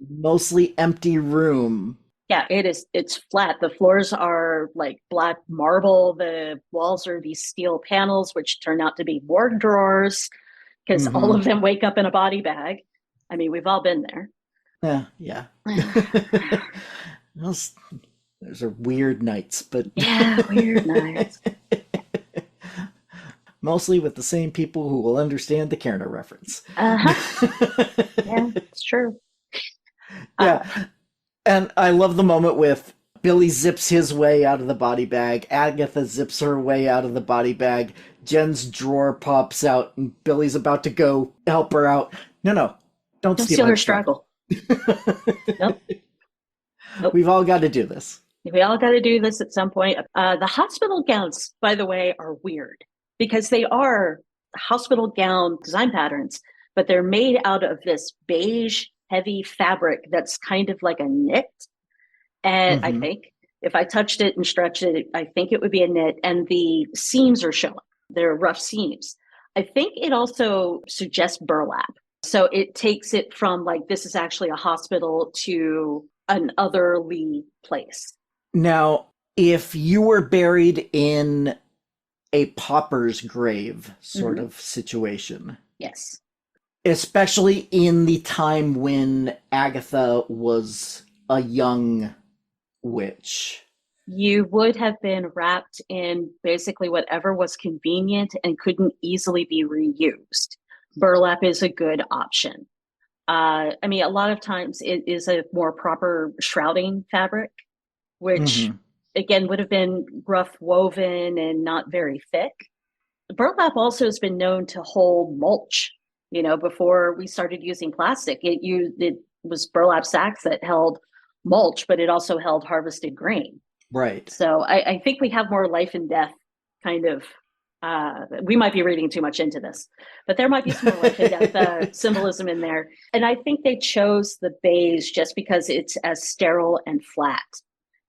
mostly empty room. Yeah, it is. It's flat. The floors are like black marble. The walls are these steel panels, which turn out to be morgue drawers because all of them wake up in a body bag. I mean, we've all been there. Yeah. Those are weird nights, but... Yeah, weird nights. Mostly with the same people who will understand the Kerner reference. Yeah, it's true. Yeah. And I love the moment with Billy zips his way out of the body bag, Agatha zips her way out of the body bag, Jen's drawer pops out, and Billy's about to go help her out. No, don't steal her struggle. Nope. We've all got to do this. We all got to do this at some point. The hospital gowns, by the way, are weird. Because they are hospital gown design patterns, but they're made out of this beige, heavy fabric that's kind of like a knit. And I think if I touched it and stretched it, I think it would be a knit. And the seams are showing. They're rough seams. I think it also suggests burlap. So it takes it from like, this is actually a hospital to an otherly place. Now, if you were buried in a pauper's grave sort of situation. Yes. Especially in the time when Agatha was a young witch. You would have been wrapped in basically whatever was convenient and couldn't easily be reused. Burlap is a good option. I mean, a lot of times it is a more proper shrouding fabric, which... again, would have been rough woven and not very thick. Burlap also has been known to hold mulch. You know, before we started using plastic, it was burlap sacks that held mulch, but it also held harvested grain. Right. So I think we have more life and death kind of, we might be reading too much into this, but there might be some more life and death symbolism in there. And I think they chose the beige just because it's as sterile and flat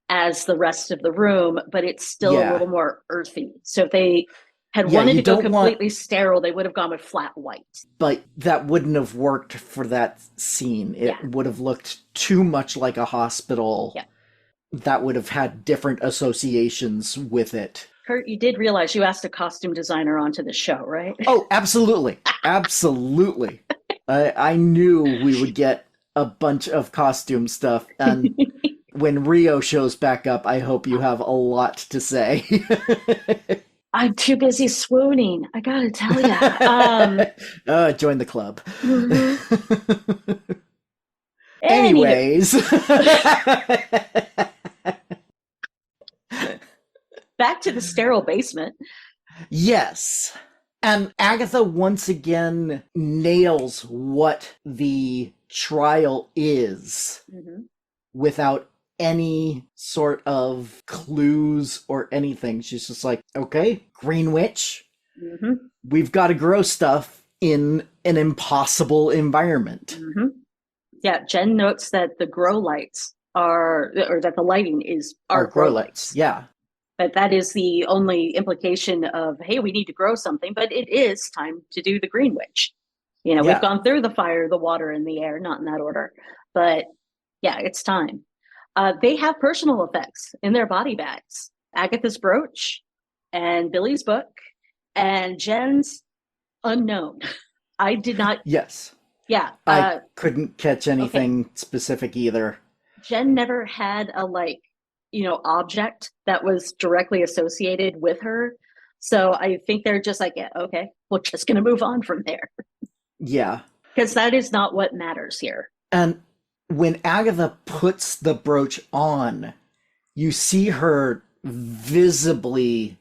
as the rest of the room, but it's still a little more earthy. So if they had wanted to go completely sterile, they would have gone with flat white. But that wouldn't have worked for that scene. It would have looked too much like a hospital. Yeah. That would have had different associations with it. Kurt, you did realize you asked a costume designer onto the show, right? Oh, absolutely. Absolutely. I knew we would get a bunch of costume stuff, and when Rio shows back up, I hope you have a lot to say. I'm too busy swooning. I gotta tell you. Join the club. Anyways. Back to the sterile basement. Yes. And Agatha once again nails what the trial is without any sort of clues or anything. She's just like, okay, Green Witch, Mm-hmm. We've got to grow stuff in an impossible environment. Mm-hmm. Yeah, Jen notes that the grow lights or that the lighting are grow lights. Yeah. But that is the only implication of, hey, we need to grow something, but it is time to do the Green Witch. We've gone through the fire, the water, and the air, not in that order. But yeah, it's time. They have personal effects in their body bags. Agatha's brooch and Billy's book and Jen's unknown. I did not. Yes. Yeah. I couldn't catch anything specific either. Jen never had a object that was directly associated with her. So I think they're just like, yeah, okay, we're just going to move on from there. Yeah. Because that is not what matters here. And when Agatha puts the brooch on, you see her visibly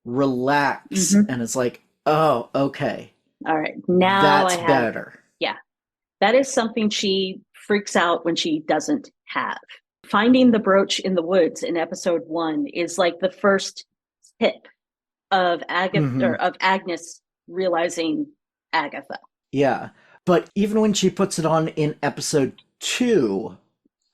relax, and it's like, oh, okay. All right, now that's better. Yeah, that is something she freaks out when she doesn't have. Finding the brooch in the woods in episode 1 is like the first tip of Agatha or of Agnes realizing Agatha. Yeah, but even when she puts it on in episode 2,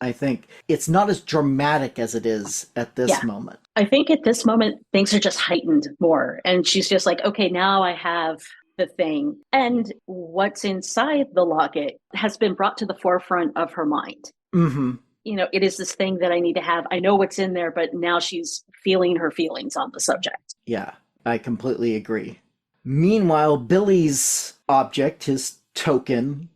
I think it's not as dramatic as it is at this moment. I think at this moment, things are just heightened more. And she's just like, okay, now I have the thing. And what's inside the locket has been brought to the forefront of her mind. Mm-hmm. It is this thing that I need to have. I know what's in there, but now she's feeling her feelings on the subject. Yeah, I completely agree. Meanwhile, Billy's object, his token,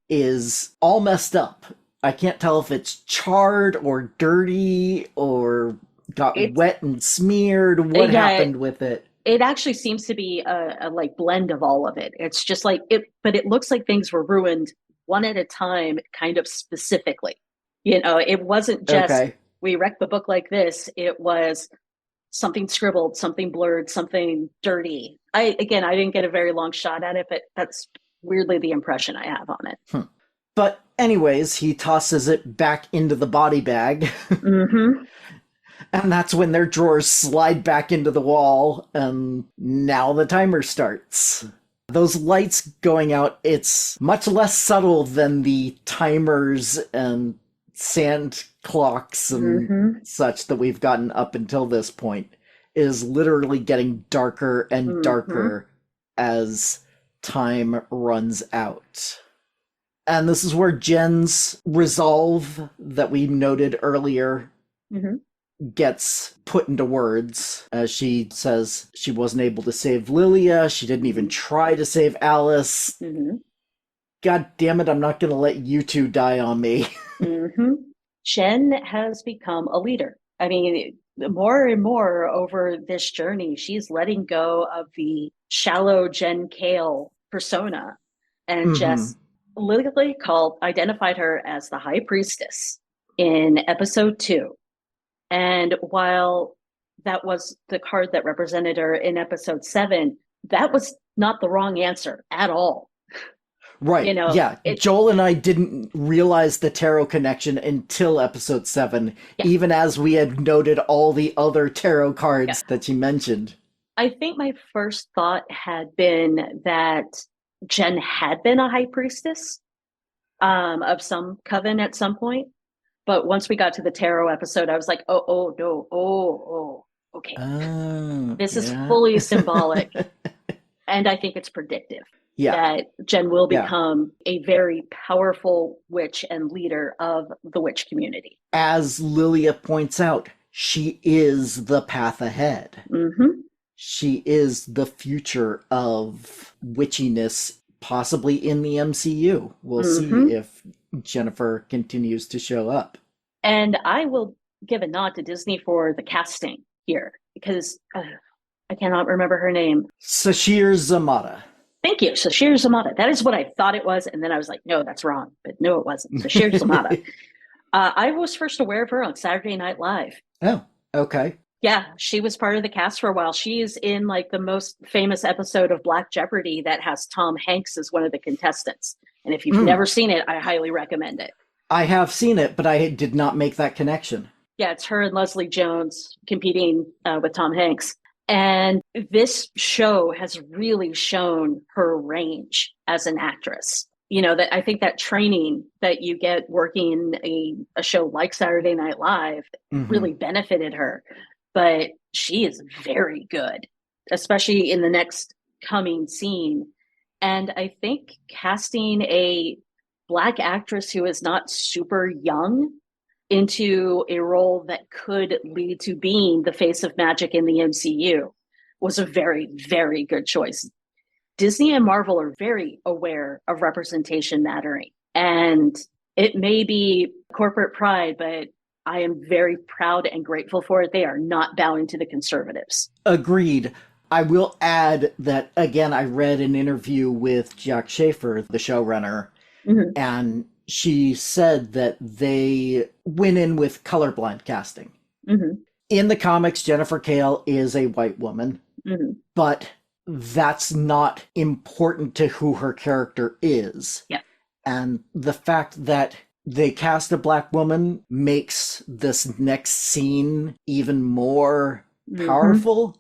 is all messed up. I can't tell if it's charred or dirty or got wet and smeared. What happened with it? It actually seems to be a blend of all of it. It's just like it, but it looks like things were ruined one at a time, kind of specifically. It wasn't just we wrecked the book like this. It was something scribbled, something blurred, something dirty. I didn't get a very long shot at it, but that's weirdly the impression I have on it. But anyways, he tosses it back into the body bag. And that's when their drawers slide back into the wall, and now the timer starts. Those lights going out, it's much less subtle than the timers and sand clocks and such that we've gotten up until this point. It is literally getting darker and darker as time runs out. And this is where Jen's resolve that we noted earlier gets put into words, as she says she wasn't able to save Lilia. She didn't even try to save Alice. God damn it, I'm not going to let you two die on me. Jen has become a leader. I mean, more and more over this journey, she's letting go of the shallow Jen Kale persona and just literally identified her as the High Priestess in episode 2. And while that was the card that represented her in episode 7, that was not the wrong answer at all. Right. Joel and I didn't realize the tarot connection until episode 7, even as we had noted all the other tarot cards that you mentioned. I think my first thought had been that Jen had been a high priestess of some coven at some point. But once we got to the tarot episode, I was like, okay. This is fully symbolic. And I think it's predictive. That Jen will become a very powerful witch and leader of the witch community. As Lilia points out, she is the path ahead. She is the future of witchiness, possibly in the MCU. We'll see if Jennifer continues to show up. And I will give a nod to Disney for the casting here, because I cannot remember her name. Sashir Zamata. Thank you. Sashir Zamata. That is what I thought it was. And then I was like, no, that's wrong. But no, it wasn't. Sashir Zamata. I was first aware of her on Saturday Night Live. Oh, okay. Yeah, she was part of the cast for a while. She's in the most famous episode of Black Jeopardy that has Tom Hanks as one of the contestants. And if you've never seen it, I highly recommend it. I have seen it, but I did not make that connection. Yeah, it's her and Leslie Jones competing with Tom Hanks. And this show has really shown her range as an actress. That I think that training that you get working a show like Saturday Night Live really benefited her. But she is very good, especially in the next coming scene. And I think casting a Black actress who is not super young into a role that could lead to being the face of magic in the MCU was a very, very good choice. Disney and Marvel are very aware of representation mattering. And it may be corporate pride, but I am very proud and grateful for it. They are not bowing to the conservatives. Agreed. I will add that, again, I read an interview with Jack Schaefer, the showrunner, and she said that they went in with colorblind casting. In the comics, Jennifer Kale is a white woman, but that's not important to who her character is. Yeah. And the fact that they cast a Black woman makes this next scene even more powerful,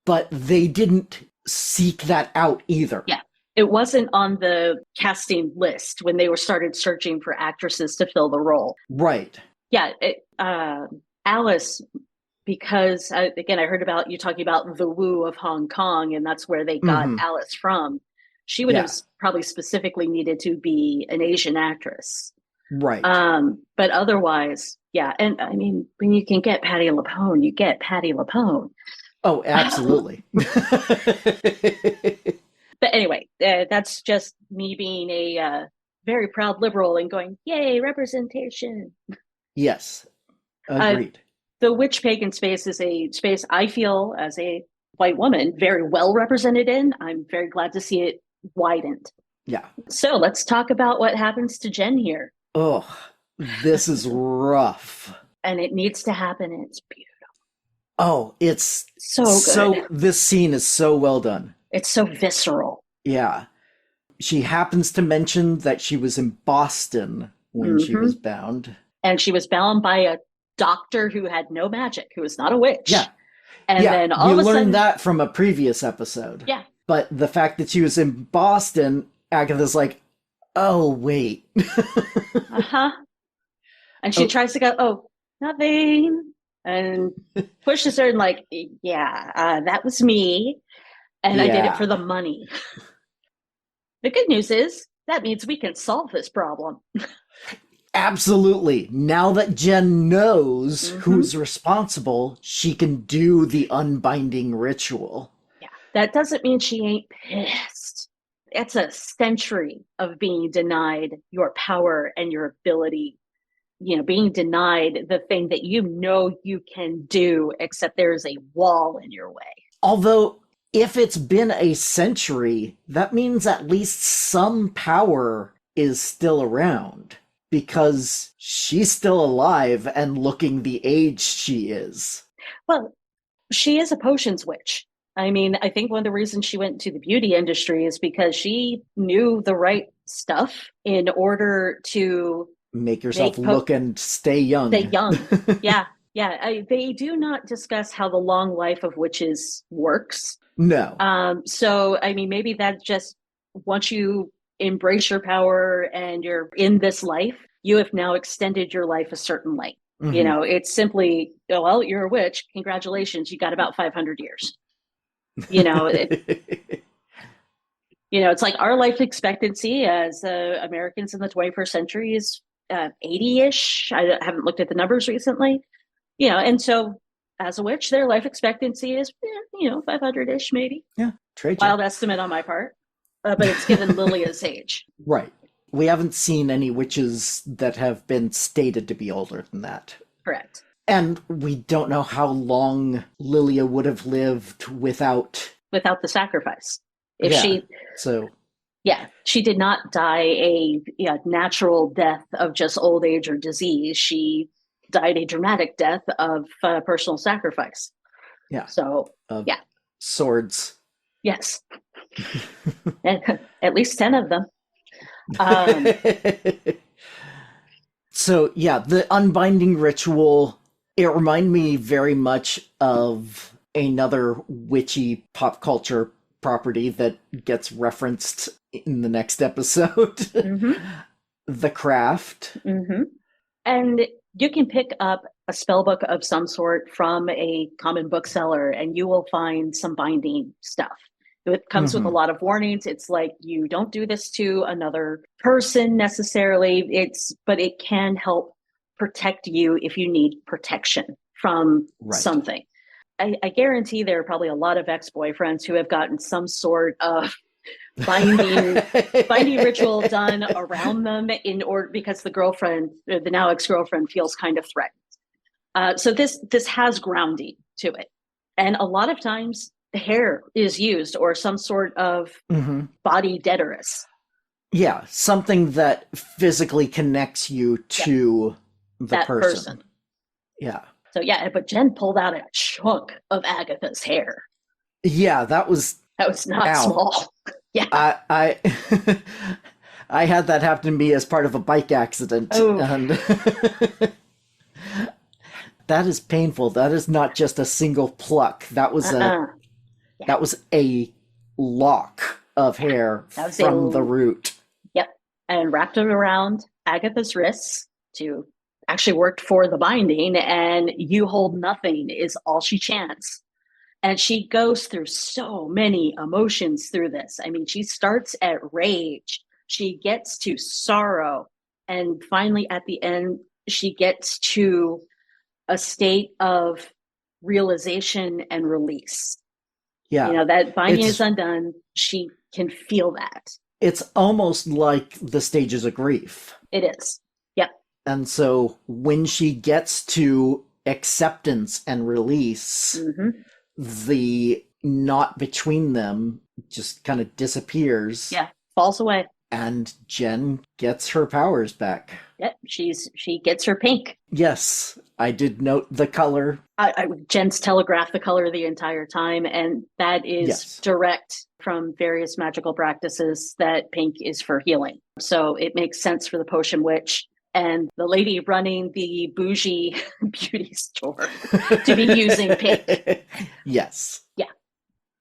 but they didn't seek that out either. Yeah. It wasn't on the casting list when they started searching for actresses to fill the role. Right. Yeah. Alice, because again, I heard about you talking about the woo of Hong Kong, and that's where they got Alice from. She would have probably specifically needed to be an Asian actress. Right. But otherwise, yeah. And I mean, when you can get Patti LuPone, you get Patti LuPone. Oh, absolutely. But anyway, that's just me being a very proud liberal and going, yay, representation. Yes, agreed. The witch pagan space is a space I feel, as a white woman, very well represented in. I'm very glad to see it widened. Yeah. So let's talk about what happens to Jen here. Oh, this is rough. And it needs to happen. And it's beautiful. Oh, it's so good. So this scene is so well done. It's so visceral. Yeah. She happens to mention that she was in Boston when she was bound. And she was bound by a doctor who had no magic, who was not a witch. Yeah. And then all of a sudden... We learned that from a previous episode. Yeah. But the fact that she was in Boston, Agatha's like, oh, wait. And she tries to go, oh, nothing. And pushes her and like, yeah, that was me. And I did it for the money. The good news is that means we can solve this problem. Absolutely. Now that Jen knows who's responsible, she can do the unbinding ritual. Yeah. That doesn't mean she ain't pissed. It's a century of being denied your power and your ability, being denied the thing that you can do, except there's a wall in your way. Although, if it's been a century, that means at least some power is still around, because she's still alive and looking the age she is. Well, she is a potions witch. I mean, I think one of the reasons she went to the beauty industry is because she knew the right stuff in order to make yourself look and stay young. Stay young. Yeah. Yeah. They do not discuss how the long life of witches works. No. So, I mean, maybe that's just once you embrace your power and you're in this life, you have now extended your life a certain length. It's simply, well, you're a witch. Congratulations. You got about 500 years. It's like our life expectancy as Americans in the 21st century is 80-ish. I haven't looked at the numbers recently, and so as a witch, their life expectancy is, 500-ish maybe. Yeah. Wild estimate on my part, but it's given Lilia's age. Right. We haven't seen any witches that have been stated to be older than that. Correct. And we don't know how long Lilia would have lived without the sacrifice. She did not die a natural death of just old age or disease. She died a dramatic death of personal sacrifice. Yeah. So, swords. Yes. At least 10 of them. So, the unbinding ritual, it reminded me very much of another witchy pop culture property that gets referenced in the next episode. Mm-hmm. The Craft. Mm-hmm. And you can pick up a spell book of some sort from a common bookseller and you will find some binding stuff. It comes with a lot of warnings. It's like, you don't do this to another person necessarily. But it can help protect you if you need protection from something. I guarantee there are probably a lot of ex-boyfriends who have gotten some sort of binding ritual done around them in order, because the girlfriend, the now ex-girlfriend, feels kind of threatened. So this has grounding to it, and a lot of times the hair is used or some sort of body deterrence. Yeah, something that physically connects you to that person. Yeah. So yeah, but Jen pulled out a chunk of Agatha's hair. Yeah, that was not small. Yeah. I I had that happen to me as part of a bike accident. Oh. And that is painful. That is not just a single pluck. That was that was a lock of hair from the root. Yep. And wrapped it around Agatha's wrists to actually worked for the binding, and "you hold nothing" is all she chants. And she goes through so many emotions through this. I mean, she starts at rage, she gets to sorrow, and finally at the end, she gets to a state of realization and release. Yeah. You know, that binding is undone. She can feel that. It's almost like the stages of grief. It is. Yep. And so when she gets to acceptance and release, the knot between them just kind of disappears. Yeah, falls away. And Jen gets her powers back. Yep, she gets her pink. Yes, I did note the color. Jen's telegraphed the color the entire time, and that is direct from various magical practices that pink is for healing. So it makes sense for the potion witch and the lady running the bougie beauty store to be using pink. Yes. Yeah.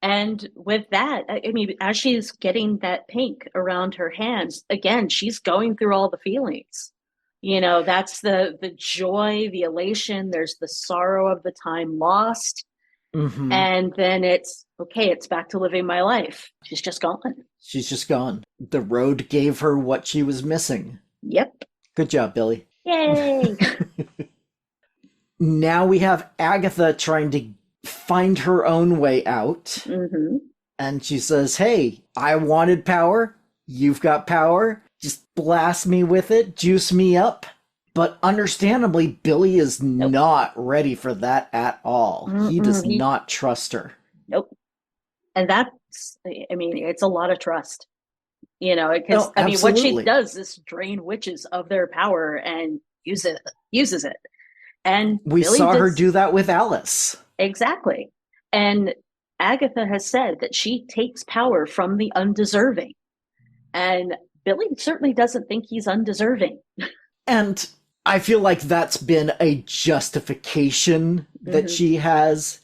And with that, I mean, as she's getting that pink around her hands, again, she's going through all the feelings. You know, that's the joy, the elation, there's the sorrow of the time lost. And then it's, okay, it's back to living my life. She's just gone. She's just gone. The road gave her what she was missing. Yep. Good job, Billy. Yay! Now we have Agatha trying to find her own way out. And she says, hey, I wanted power. You've got power. Just blast me with it. Juice me up. But understandably, Billy is not ready for that at all. He does not trust her. Nope. And that's, I mean, it's a lot of trust. You know, because I mean, what she does is drain witches of their power and uses it. And we saw her do that with Alice. Exactly. And Agatha has said that she takes power from the undeserving. And Billy certainly doesn't think he's undeserving. And I feel like that's been a justification that she has,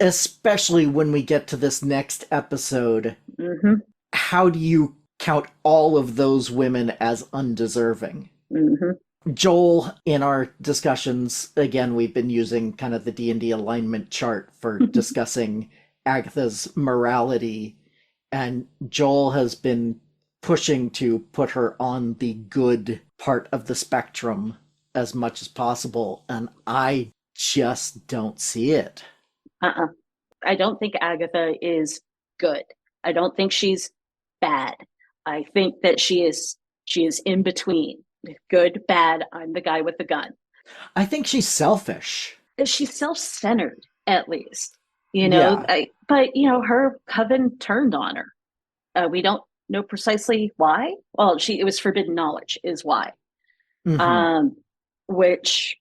especially when we get to this next episode. How do you count all of those women as undeserving? Joel, in our discussions, again, we've been using kind of the D&D alignment chart for discussing Agatha's morality, and Joel has been pushing to put her on the good part of the spectrum as much as possible, and I just don't see it. I don't think Agatha is good. I don't think she's bad. I think that she is in between. Good, bad, I'm the guy with the gun. I think she's selfish. She's self-centered, at least. You know, but, you know, her coven turned on her. We don't know precisely why. Well, it was forbidden knowledge is why. Which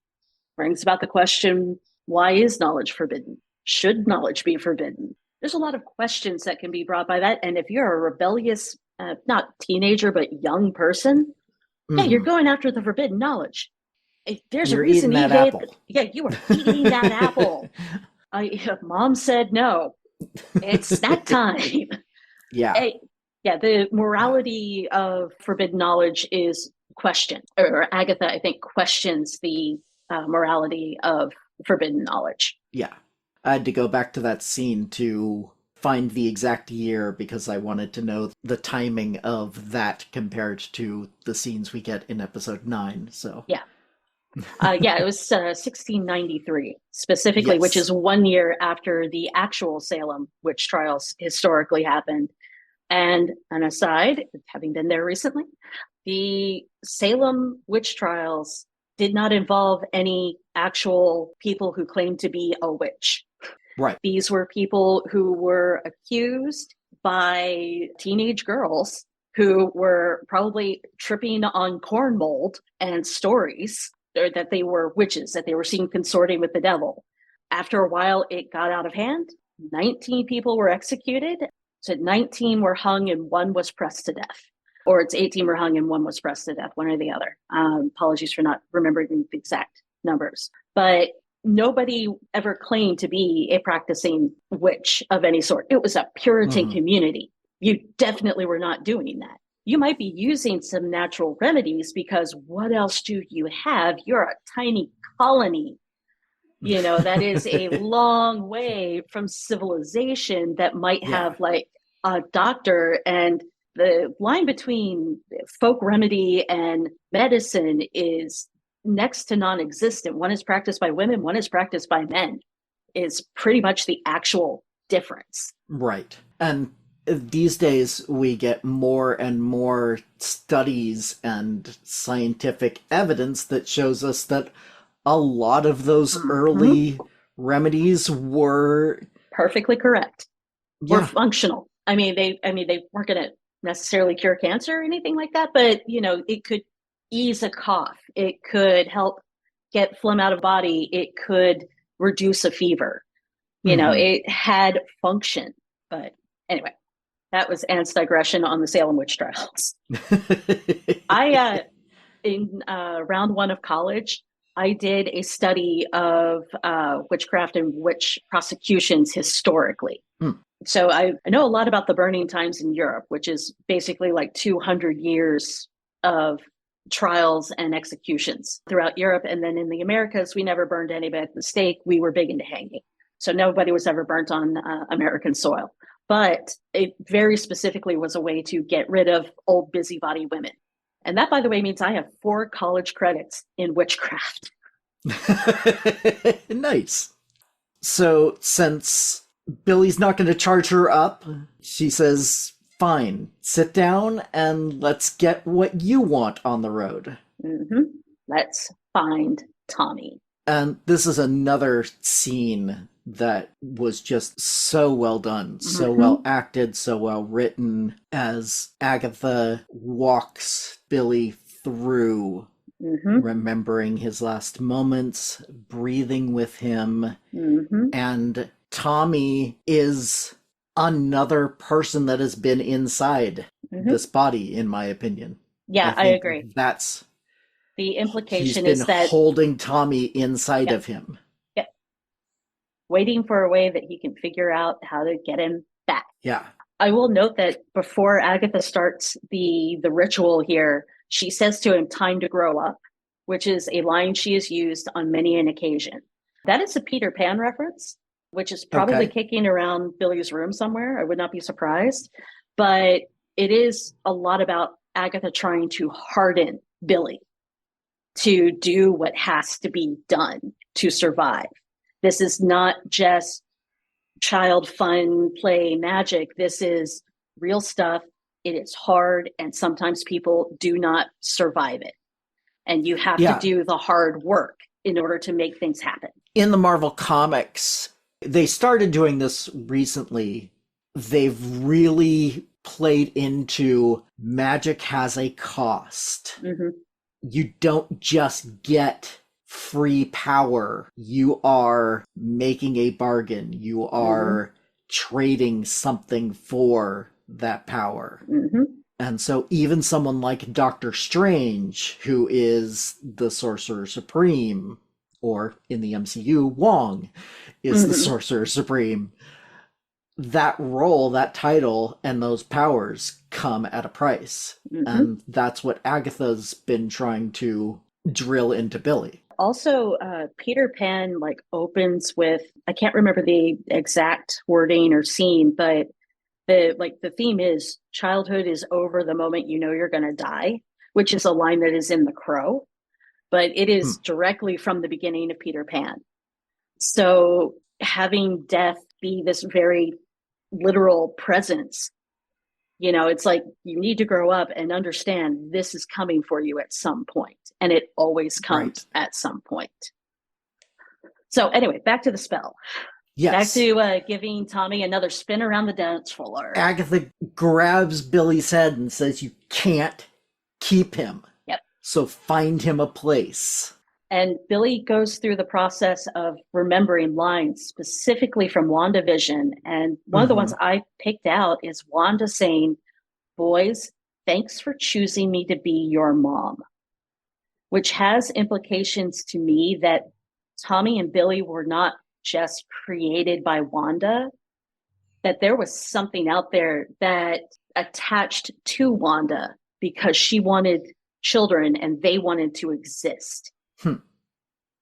brings about the question, why is knowledge forbidden? Should knowledge be forbidden? There's a lot of questions that can be brought by that. And if you're a rebellious, not teenager, but young person, yeah, you're going after the forbidden knowledge. There's a reason you are eating that apple. Yeah, you are eating that apple. Mom said no. It's snack time. Yeah. Yeah, the morality of forbidden knowledge is questioned, or Agatha, I think, questions the morality of forbidden knowledge. Yeah. I had to go back to that scene to find the exact year because I wanted to know the timing of that compared to the scenes we get in episode 9. So yeah, it was 1693 specifically, yes. which is 1 year after the actual Salem witch trials historically happened. And an aside, having been there recently, the Salem witch trials did not involve any actual people who claimed to be a witch. Right. These were people who were accused by teenage girls who were probably tripping on corn mold and stories, or that they were witches, that they were seen consorting with the devil. After a while, it got out of hand. 19 people were executed. So 19 were hung and 1 was pressed to death. Or it's 18 were hung and 1 was pressed to death, one or the other. Apologies for not remembering the exact numbers. But nobody ever claimed to be a practicing witch of any sort. It was a Puritan community. You definitely were not doing that. You might be using some natural remedies because what else do you have? You're a tiny colony. That is a long way from civilization that might have like a doctor, and the line between folk remedy and medicine is next to non-existent. One is practiced by women, one is practiced by men, is pretty much the actual difference. Right. And these days we get more and more studies and scientific evidence that shows us that a lot of those early remedies were perfectly correct. Were functional. I mean, they weren't going to necessarily cure cancer or anything like that, but it could ease a cough. It could help get phlegm out of body. It could reduce a fever. It had function. But anyway, that was Anne's digression on the Salem witch trials. In round 1 of college, I did a study of witchcraft and witch prosecutions historically. So I know a lot about the burning times in Europe, which is basically like 200 years of trials and executions throughout Europe. And then in the Americas, we never burned anybody at the stake. We were big into hanging. So nobody was ever burnt on American soil. But it very specifically was a way to get rid of old busybody women. And that, by the way, means I have 4 college credits in witchcraft. Nice. So since Billy's not going to charge her up, she says, fine, sit down and let's get what you want on the road. Let's find Tommy. And this is another scene that was just so well done, so well acted, so well written, as Agatha walks Billy through remembering his last moments, breathing with him, and Tommy is another person that has been inside this body, in my opinion. Yeah, I agree. That's the implication is that holding Tommy inside of him. Yep. Waiting for a way that he can figure out how to get him back. Yeah. I will note that before Agatha starts the ritual here, she says to him, "Time to grow up," which is a line she has used on many an occasion. That is a Peter Pan reference, which is probably kicking around Billy's room somewhere. I would not be surprised. But it is a lot about Agatha trying to harden Billy to do what has to be done to survive. This is not just child fun, play, magic. This is real stuff. It is hard, and sometimes people do not survive it. And you have to do the hard work in order to make things happen. In the Marvel Comics, they started doing this recently. They've really played into magic has a cost. You don't just get free power. You are making a bargain. You are trading something for that power. And so even someone like Doctor Strange, who is the Sorcerer Supreme, or in the MCU, Wong is the Sorcerer Supreme. That role, that title, and those powers come at a price. And that's what Agatha's been trying to drill into Billy. Also, Peter Pan opens with, I can't remember the exact wording or scene, but the theme is childhood is over the moment you know you're going to die, which is a line that is in The Crow, but it is directly from the beginning of Peter Pan. So having death be this very literal presence, it's like you need to grow up and understand this is coming for you at some point, and it always comes at some point. So anyway, back to the spell. Yes. Back to giving Tommy another spin around the dance floor. Agatha grabs Billy's head and says, you can't keep him. Yep. So find him a place. And Billy goes through the process of remembering lines specifically from WandaVision. And one of the ones I picked out is Wanda saying, "Boys, thanks for choosing me to be your mom," which has implications to me that Tommy and Billy were not just created by Wanda, that there was something out there that attached to Wanda because she wanted children and they wanted to exist.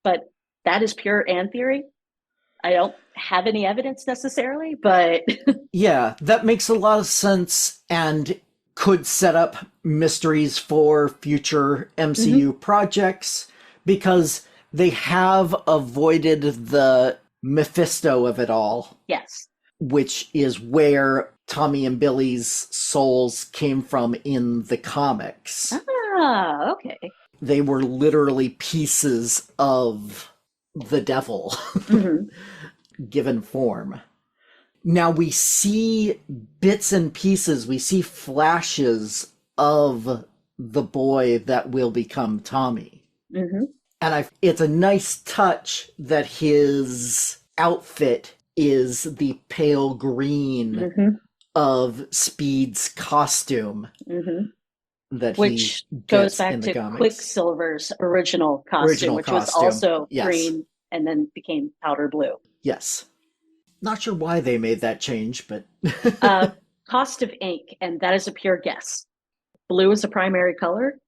But that is pure Anne theory. I don't have any evidence necessarily, but... Yeah, that makes a lot of sense and could set up mysteries for future MCU projects, because they have avoided the Mephisto of it all. Yes. Which is where Tommy and Billy's souls came from in the comics. Ah, okay. They were literally pieces of the devil, given form. Now we see bits and pieces, we see flashes of the boy that will become Tommy. And it's a nice touch that his outfit is the pale green of Speed's costume. Which goes back to Quicksilver's original costume, was also green and then became powder blue. Yes. Not sure why they made that change, but... Cost of ink, and that is a pure guess. Blue is a primary color.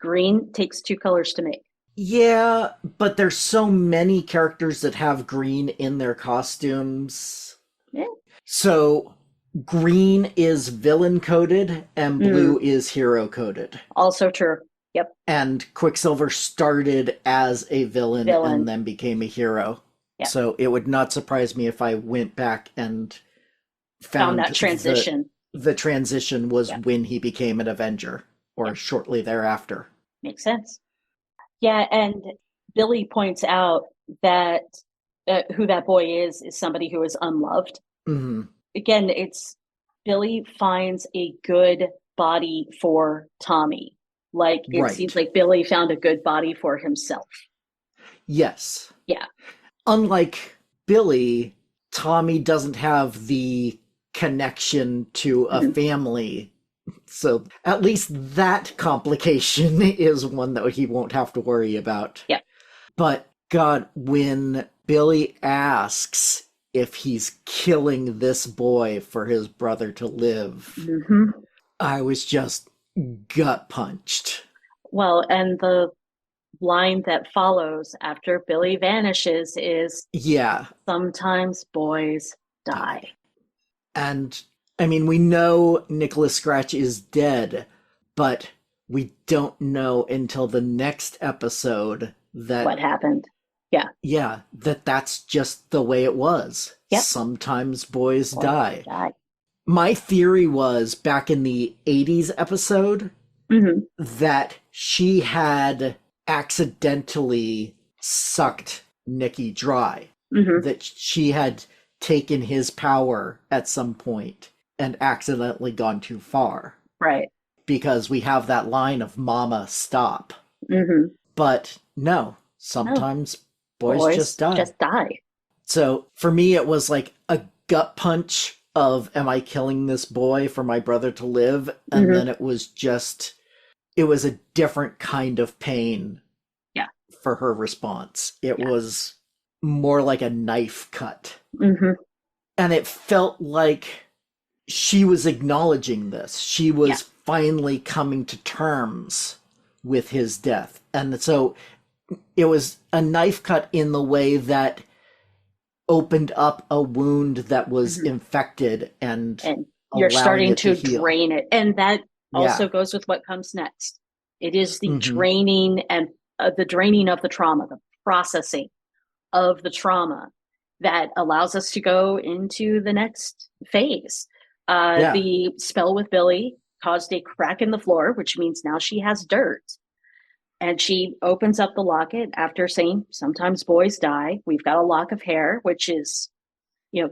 Green takes 2 colors to make. Yeah, but there's so many characters that have green in their costumes. Yeah. So... green is villain coded and blue is hero coded. Also true. Yep. And Quicksilver started as a villain. And then became a hero. Yep. So it would not surprise me if I went back and found that transition. The transition was when he became an Avenger, or shortly thereafter. Makes sense. Yeah, and Billy points out that who that boy is somebody who is unloved. Again, it's Billy finds a good body for Tommy. It seems like Billy found a good body for himself. Yes. Yeah. Unlike Billy, Tommy doesn't have the connection to a family. So at least that complication is one that he won't have to worry about. Yeah. But God, when Billy asks if he's killing this boy for his brother to live, I was just gut punched. Well, and the line that follows after Billy vanishes is, sometimes boys die. And I mean, we know Nicholas Scratch is dead, but we don't know until the next episode that what happened. Yeah, that's just the way it was. Yep. Sometimes boys die. My theory was, back in the 80s episode, that she had accidentally sucked Nicky dry. That she had taken his power at some point and accidentally gone too far. Right. Because we have that line of "Mama, stop." But no, sometimes boys just die. So for me, it was like a gut punch of, am I killing this boy for my brother to live? And then it was a different kind of pain for her response. It was more like a knife cut. Mm-hmm. And it felt like she was acknowledging this. She was finally coming to terms with his death. And so it was a knife cut in the way that opened up a wound that was infected and you're starting to heal. drain it. And that also goes with what comes next. It is the draining and the draining of the trauma, the processing of the trauma that allows us to go into the next phase. The spell with Billy caused a crack in the floor, which means now she has dirt. And she opens up the locket after saying, sometimes boys die. We've got a lock of hair, which is,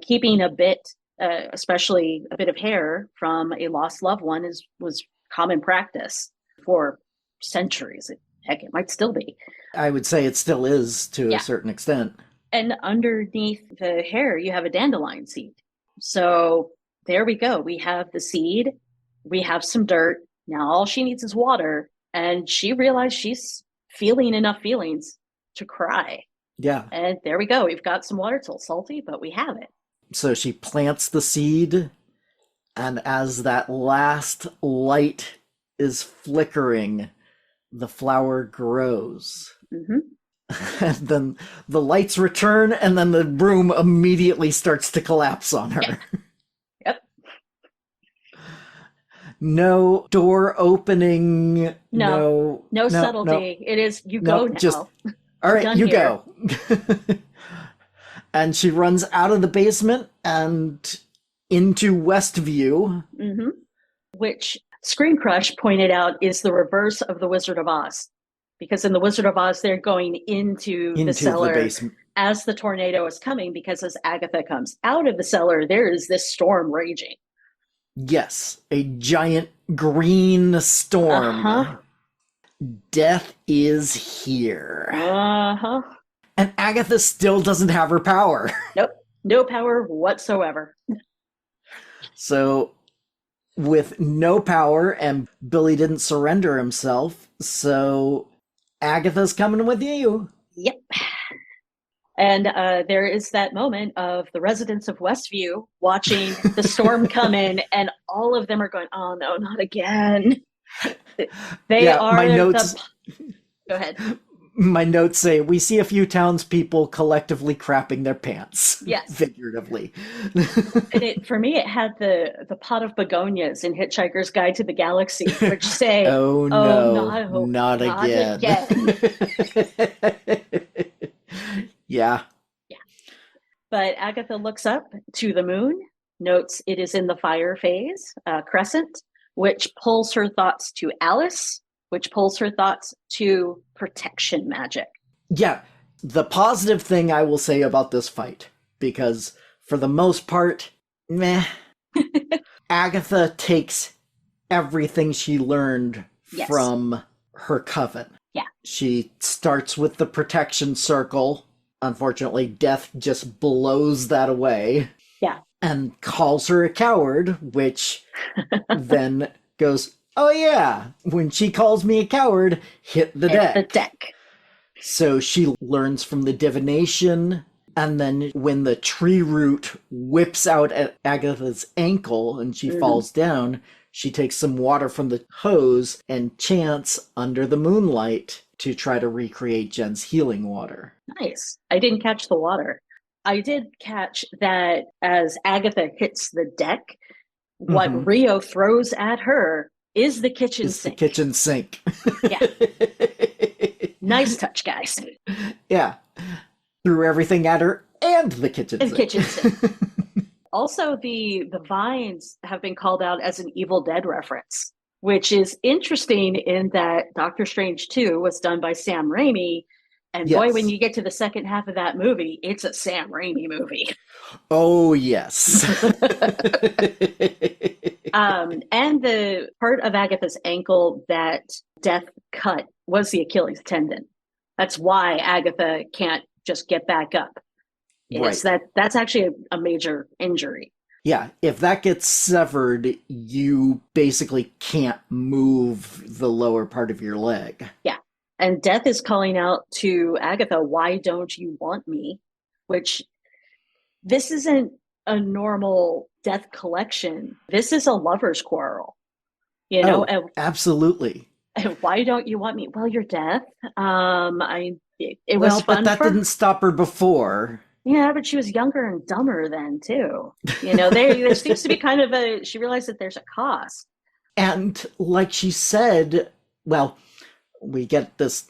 keeping a bit, especially a bit of hair from a lost loved one was common practice for centuries. Heck, it might still be. I would say it still is to a certain extent. And underneath the hair, you have a dandelion seed. So there we go. We have the seed. We have some dirt. Now all she needs is water. And she realized she's feeling enough feelings to cry. Yeah. And there we go. We've got some water. It's a little salty, but we have it. So she plants the seed. And as that last light is flickering, the flower grows. Mm-hmm. And then the lights return, and then the room immediately starts to collapse on her. Yep. No door opening. No subtlety. No. It is, you go now. Just, all right, you go. And she runs out of the basement and into Westview. Mm-hmm. Which Screen Crush pointed out is the reverse of the Wizard of Oz. Because in the Wizard of Oz, they're going into the cellar basement as the tornado is coming, because as Agatha comes out of the cellar, there is this storm raging. Yes, a giant green storm. Uh-huh. Death is here. Uh-huh. And Agatha still doesn't have her power. Nope, no power whatsoever. So, with no power, and Billy didn't surrender himself, so Agatha's coming with you. Yep. And there is that moment of the residents of Westview watching the storm come in, and all of them are going, oh no, not again. They are my notes. Go ahead. My notes say, we see a few townspeople collectively crapping their pants. Yes. Figuratively. And for me, it had the pot of begonias in Hitchhiker's Guide to the Galaxy, which say, oh no, not again. Yeah. But Agatha looks up to the moon, notes it is in the fire phase, crescent, which pulls her thoughts to Alice, which pulls her thoughts to protection magic. Yeah. The positive thing I will say about this fight, because for the most part, meh, Agatha takes everything she learned from her coven. Yeah. She starts with the protection circle. Unfortunately, Death just blows that away. Yeah. And calls her a coward, which then goes, oh yeah, when she calls me a coward, hit the deck. So she learns from the divination, and then when the tree root whips out at Agatha's ankle and she falls down, she takes some water from the hose and chants under the moonlight to try to recreate Jen's healing water. Nice. I didn't catch the water. I did catch that as Agatha hits the deck, what Rio throws at her is the kitchen sink. The kitchen sink. Yeah. Nice touch, guys. Yeah. Threw everything at her and the kitchen sink. Kitchen sink. Also, the vines have been called out as an Evil Dead reference, which is interesting in that Doctor Strange 2 was done by Sam Raimi. And boy, when you get to the second half of that movie, it's a Sam Raimi movie. Oh, yes. And the part of Agatha's ankle that Death cut was the Achilles tendon. That's why Agatha can't just get back up. That's actually a major injury. Yeah, if that gets severed, you basically can't move the lower part of your leg. Yeah. And Death is calling out to Agatha, why don't you want me? Which this isn't a normal Death collection. This is a lover's quarrel, absolutely. And why don't you want me? Well, you're Death. It was Well, fun but that didn't stop her before. Yeah, but she was younger and dumber then too. There seems to be kind of she realized that there's a cost. And like she said, well, we get this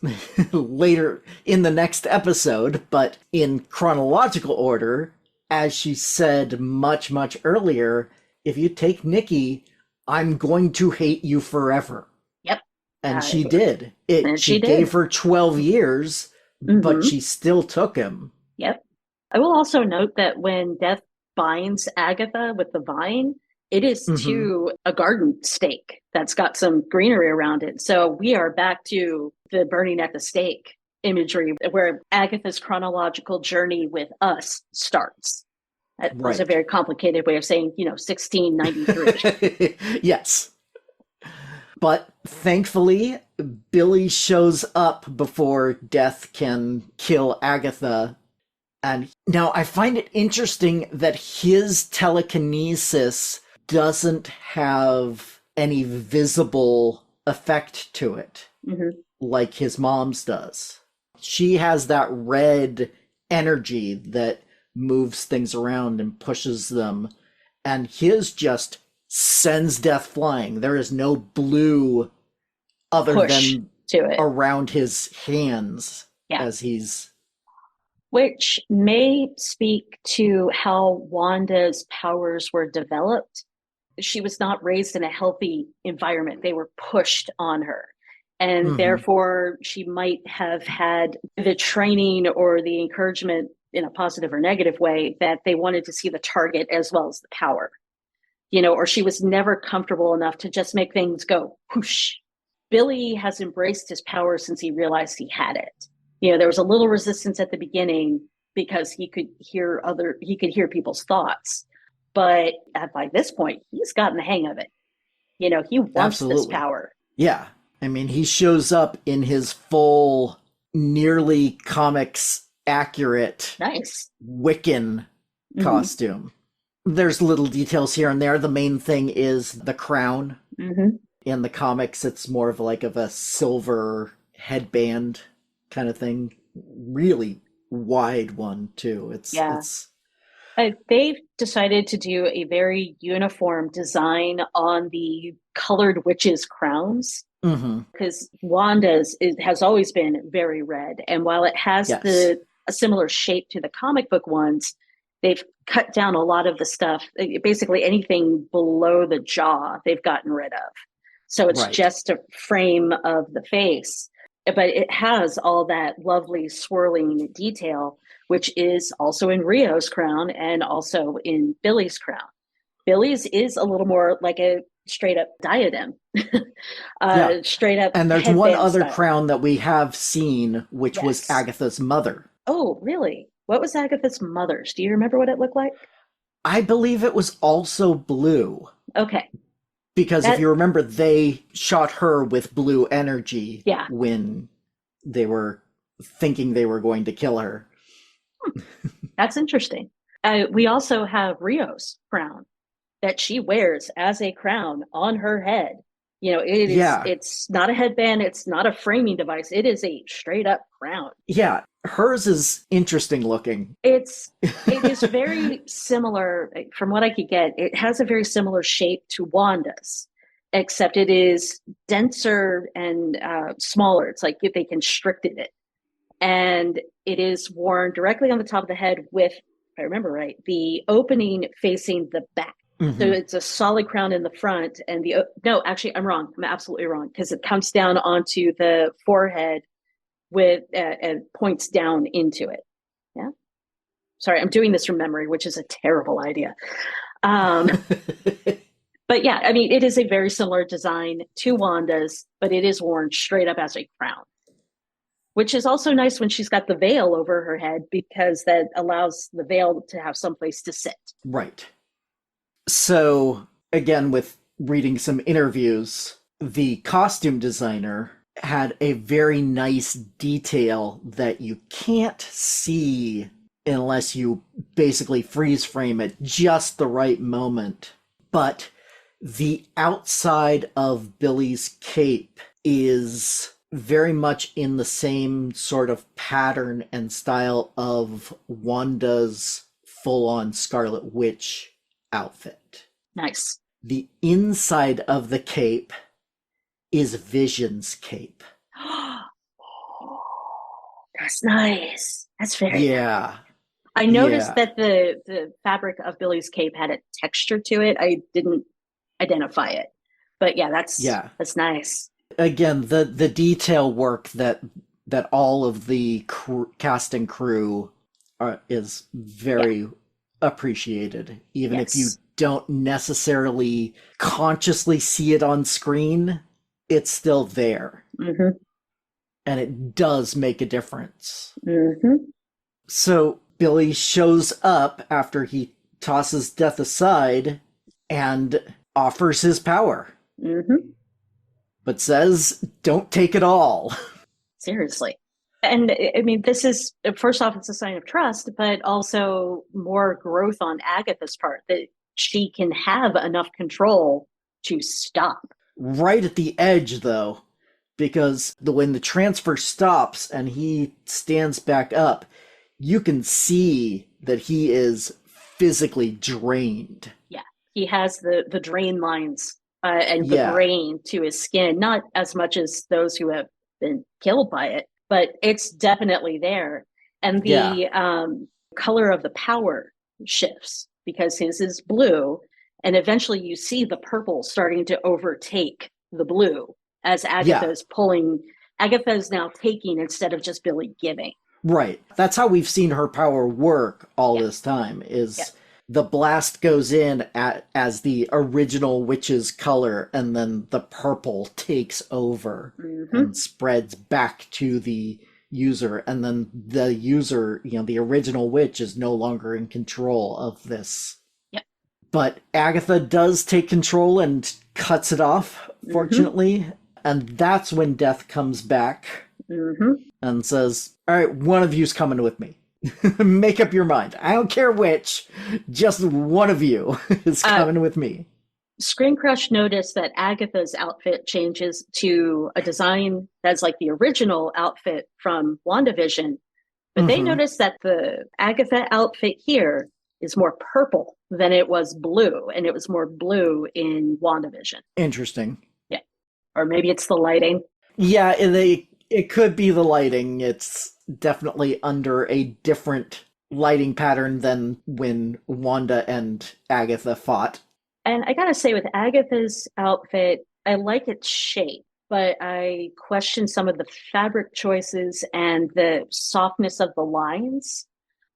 later in the next episode, but in chronological order, as she said much, much earlier, if you take Nikki, I'm going to hate you forever. Yep. And she did. She gave her 12 years, but she still took him. Yep. I will also note that when Death binds Agatha with the vine, it is to a garden stake that's got some greenery around it. So we are back to the burning at the stake imagery where Agatha's chronological journey with us starts. That was a very complicated way of saying, 1693. Yes. But thankfully, Billy shows up before Death can kill Agatha. And now I find it interesting that his telekinesis doesn't have any visible effect to it, like his mom's does. She has that red energy that moves things around and pushes them, and his just sends Death flying. There is no blue other than to it around his hands as he's... Which may speak to how Wanda's powers were developed. She was not raised in a healthy environment. They were pushed on her. And therefore, she might have had the training or the encouragement in a positive or negative way that they wanted to see the target as well as the power. Or she was never comfortable enough to just make things go whoosh. Billy has embraced his power since he realized he had it. There was a little resistance at the beginning because he could hear people's thoughts. But by this point, he's gotten the hang of it. He wants this power. Yeah. I mean, he shows up in his full, nearly comics accurate Wiccan costume. There's little details here and there. The main thing is the crown. In the comics, it's more of a silver headband kind of thing. Really wide one, too. They've decided to do a very uniform design on the colored witches' crowns. Because Wanda's has always been very red. And while it has a similar shape to the comic book ones, they've cut down a lot of the stuff. Basically anything below the jaw, they've gotten rid of. So it's just a frame of the face. But it has all that lovely swirling detail, which is also in Rio's crown and also in Billy's crown. Billy's is a little more like a straight up diadem. Straight up. And there's one other crown that we have seen, which was Agatha's mother. Oh, really? What was Agatha's mother's? Do you remember what it looked like? I believe it was also blue. Okay. Because if you remember, they shot her with blue energy when they were thinking they were going to kill her. That's interesting. We also have Rio's crown that she wears as a crown on her head. It's not a headband. It's not a framing device. It is a straight up crown. Yeah. Hers is interesting looking. It is very similar, from what I could get. It has a very similar shape to Wanda's, except it is denser and smaller. It's like if they constricted it. And it is worn directly on the top of the head with, if I remember right, the opening facing the back. So it's a solid crown in the front. And no, actually, I'm wrong. I'm absolutely wrong, because it comes down onto the forehead with and points down into it. Yeah. Sorry, I'm doing this from memory, which is a terrible idea. But yeah, I mean, it is a very similar design to Wanda's, but it is worn straight up as a crown, which is also nice when she's got the veil over her head, because that allows the veil to have someplace to sit. Right. So again, with reading some interviews, the costume designer had a very nice detail that you can't see unless you basically freeze frame at just the right moment. But the outside of Billy's cape is very much in the same sort of pattern and style of Wanda's full-on Scarlet Witch outfit. Nice. The inside of the cape is Vision's cape. That's nice. That's very Yeah. nice. I noticed that the fabric of Billy's cape had a texture to it. I didn't identify it. But yeah, that's nice. Again, the detail work that all of the cast and crew is very appreciated, even if you don't necessarily consciously see it on screen. It's still there. Mm-hmm. And it does make a difference. Mm-hmm. So Billy shows up after he tosses death aside and offers his power. Mm-hmm. But says, don't take it all. Seriously. And I mean, this is, first off, it's a sign of trust, but also more growth on Agatha's part, that she can have enough control to stop. Right at the edge, though, because when the transfer stops and he stands back up, you can see that he is physically drained. Yeah, he has the drain lines and the brain to his skin, not as much as those who have been killed by it, but it's definitely there. And the color of the power shifts because his is blue. And eventually you see the purple starting to overtake the blue as Agatha is pulling. Agatha is now taking instead of just Billy giving. Right. That's how we've seen her power work all this time, is the blast goes in as the original witch's color, and then the purple takes over and spreads back to the user. And then the user, the original witch, is no longer in control of this. But Agatha does take control and cuts it off, fortunately. And that's when Death comes back and says, all right, one of you's coming with me. Make up your mind. I don't care which. Just one of you is coming with me. Screen Crush noticed that Agatha's outfit changes to a design that's like the original outfit from WandaVision. But they noticed that the Agatha outfit here is more purple than it was blue, and it was more blue in WandaVision. Interesting. Yeah. Or maybe it's the lighting. Yeah, it could be the lighting. It's definitely under a different lighting pattern than when Wanda and Agatha fought. And I gotta say, with Agatha's outfit, I like its shape, but I question some of the fabric choices and the softness of the lines.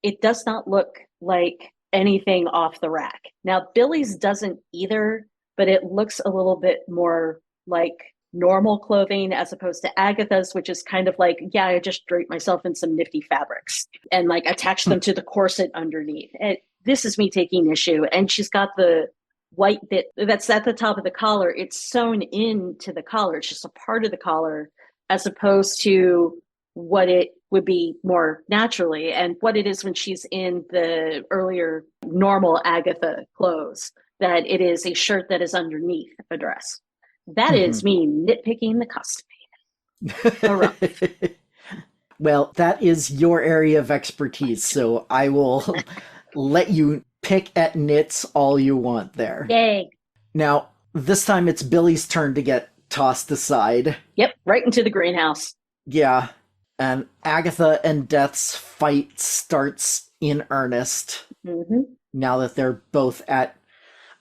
It does not look like anything off the rack. Now, Billy's doesn't either, but it looks a little bit more like normal clothing as opposed to Agatha's, which is kind of like, I just draped myself in some nifty fabrics and like attached them to the corset underneath. And this is me taking issue. And she's got the white bit that's at the top of the collar. It's sewn into the collar. It's just a part of the collar as opposed to what it would be more naturally and what it is when she's in the earlier normal Agatha clothes, that it is a shirt that is underneath a dress. That is me nitpicking the costume. Well, that is your area of expertise, so I will let you pick at nits all you want there. Yay. Now, this time it's Billy's turn to get tossed aside. Yep, right into the greenhouse. Yeah, and Agatha and Death's fight starts in earnest. Now that they're both at,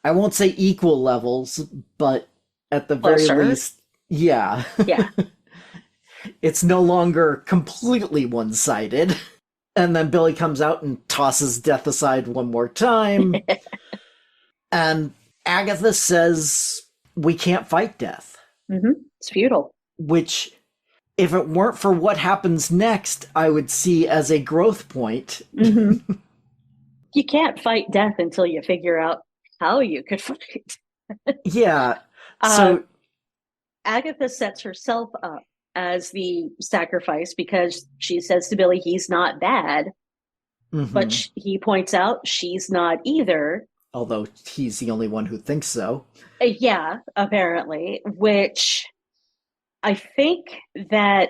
I won't say equal levels, but at the very least, yeah. It's no longer completely one-sided. And then Billy comes out and tosses Death aside one more time. And Agatha says, we can't fight Death. It's futile. Which, if it weren't for what happens next, I would see as a growth point. You can't fight Death until you figure out how you could fight. Yeah. So Agatha sets herself up as the sacrifice because she says to Billy he's not bad, but he points out she's not either. Although he's the only one who thinks so. Yeah, apparently, which I think that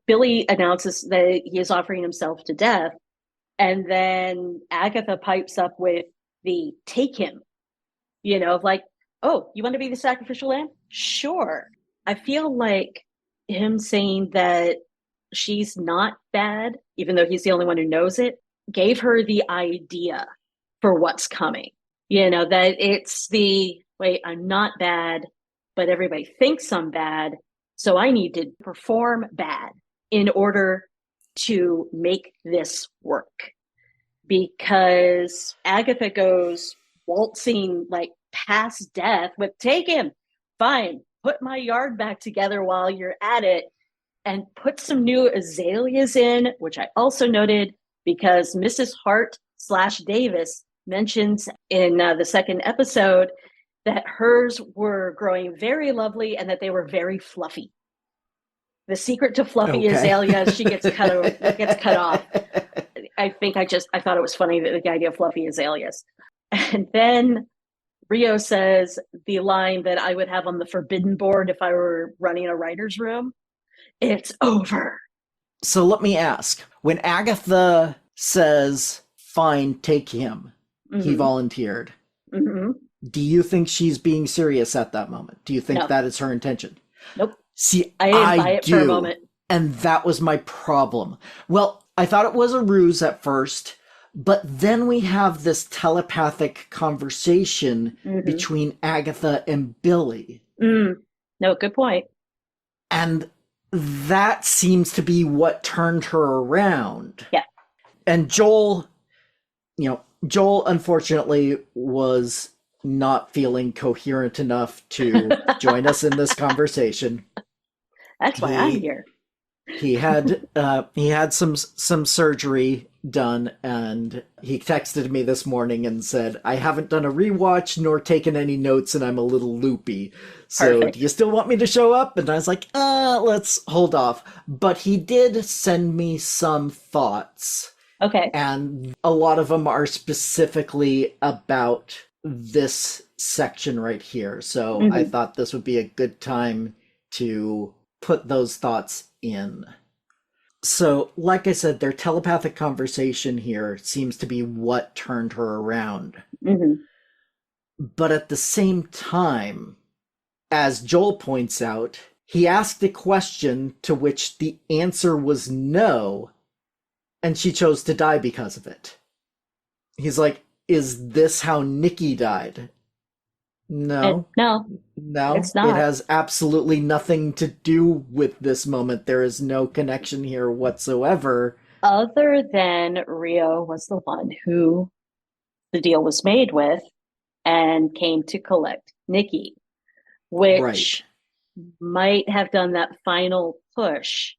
Billy announces that he is offering himself to death, and then Agatha pipes up with the take him, like, oh, you want to be the sacrificial lamb? Sure. I feel like him saying that she's not bad, even though he's the only one who knows it, gave her the idea for what's coming. That it's wait, I'm not bad, but everybody thinks I'm bad, so I need to perform bad in order to make this work. Because Agatha goes waltzing like past death with take him, fine, put my yard back together while you're at it, and put some new azaleas in, which I also noted because Mrs. Hart/Davis mentions in the second episode that hers were growing very lovely and that they were very fluffy. The secret to fluffy azaleas, she gets cut off. I thought it was funny that the idea of fluffy azaleas. And then Rio says the line that I would have on the forbidden board if I were running a writer's room. It's over. So let me ask, when Agatha says, fine, take him, he volunteered, do you think she's being serious at that moment? Do you think that is her intention? Nope. See, I didn't buy it do, for a moment. And that was my problem. Well, I thought it was a ruse at first, but then we have this telepathic conversation between Agatha and Billy. No, good point. And that seems to be what turned her around. Yeah. And Joel unfortunately was not feeling coherent enough to join us in this conversation. That's why I'm here. He had some surgery done, and he texted me this morning and said, I haven't done a rewatch nor taken any notes, and I'm a little loopy. So Perfect. Do you still want me to show up? And I was like, let's hold off. But he did send me some thoughts. Okay. And a lot of them are specifically about this section right here. So I thought this would be a good time to put those thoughts in. So, like I said, their telepathic conversation here seems to be what turned her around. But at the same time, as Joel points out, he asked a question to which the answer was no, and she chose to die because of it. He's like, is this how Nikki died? No. No, it's not. It has absolutely nothing to do with this moment. There is no connection here whatsoever. Other than Rio was the one who the deal was made with and came to collect Nikki, which might have done that final push,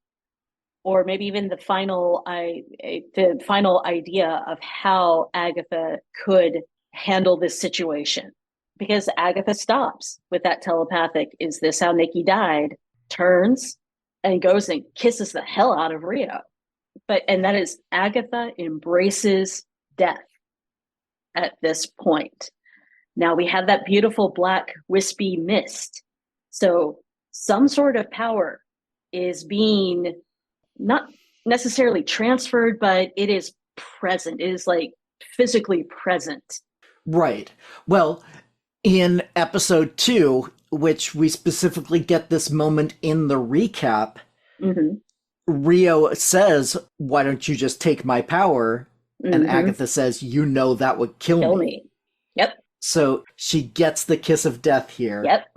or maybe even the final idea of how Agatha could handle this situation. Because Agatha stops with that telepathic, is this how Nikki died? Turns and goes and kisses the hell out of Rio. And that is, Agatha embraces death at this point. Now we have that beautiful black wispy mist. So some sort of power is being not necessarily transferred, but it is present. It is like physically present. Right. Well, in episode 2, which we specifically get this moment in the recap, Rio says, why don't you just take my power? And Agatha says, that would kill me. Yep. So she gets the kiss of death here. Yep.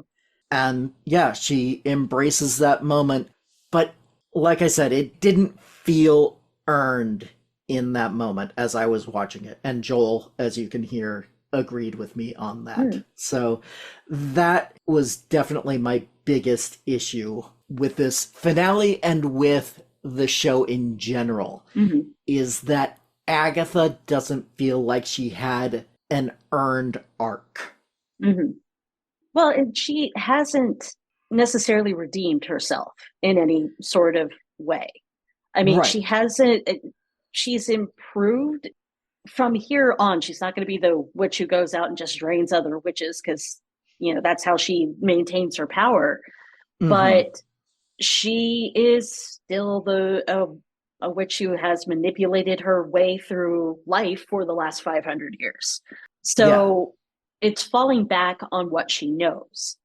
And yeah, she embraces that moment. But like I said, it didn't feel earned in that moment as I was watching it. And Joel, as you can hear, agreed with me on that. So that was definitely my biggest issue with this finale and with the show in general, is that Agatha doesn't feel like she had an earned arc. Well, and she hasn't necessarily redeemed herself in any sort of way. I mean, Right. she hasn't, she's improved from here on. She's not going to be the witch who goes out and just drains other witches because, that's how she maintains her power. But she is still a witch who has manipulated her way through life for the last 500 years. So it's falling back on what she knows,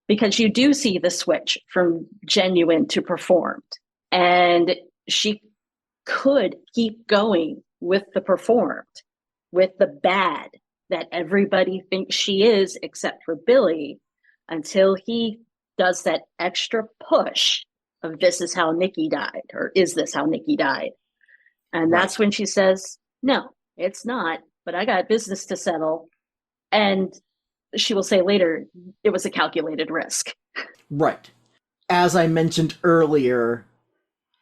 because you do see the switch from genuine to performed. And she could keep going with the performed, with the bad that everybody thinks she is, except for Billy, until he does that extra push of this is how Nikki died, or is this how Nikki died? And that's when she says, no, it's not, but I got business to settle. And she will say later, it was a calculated risk. Right. As I mentioned earlier,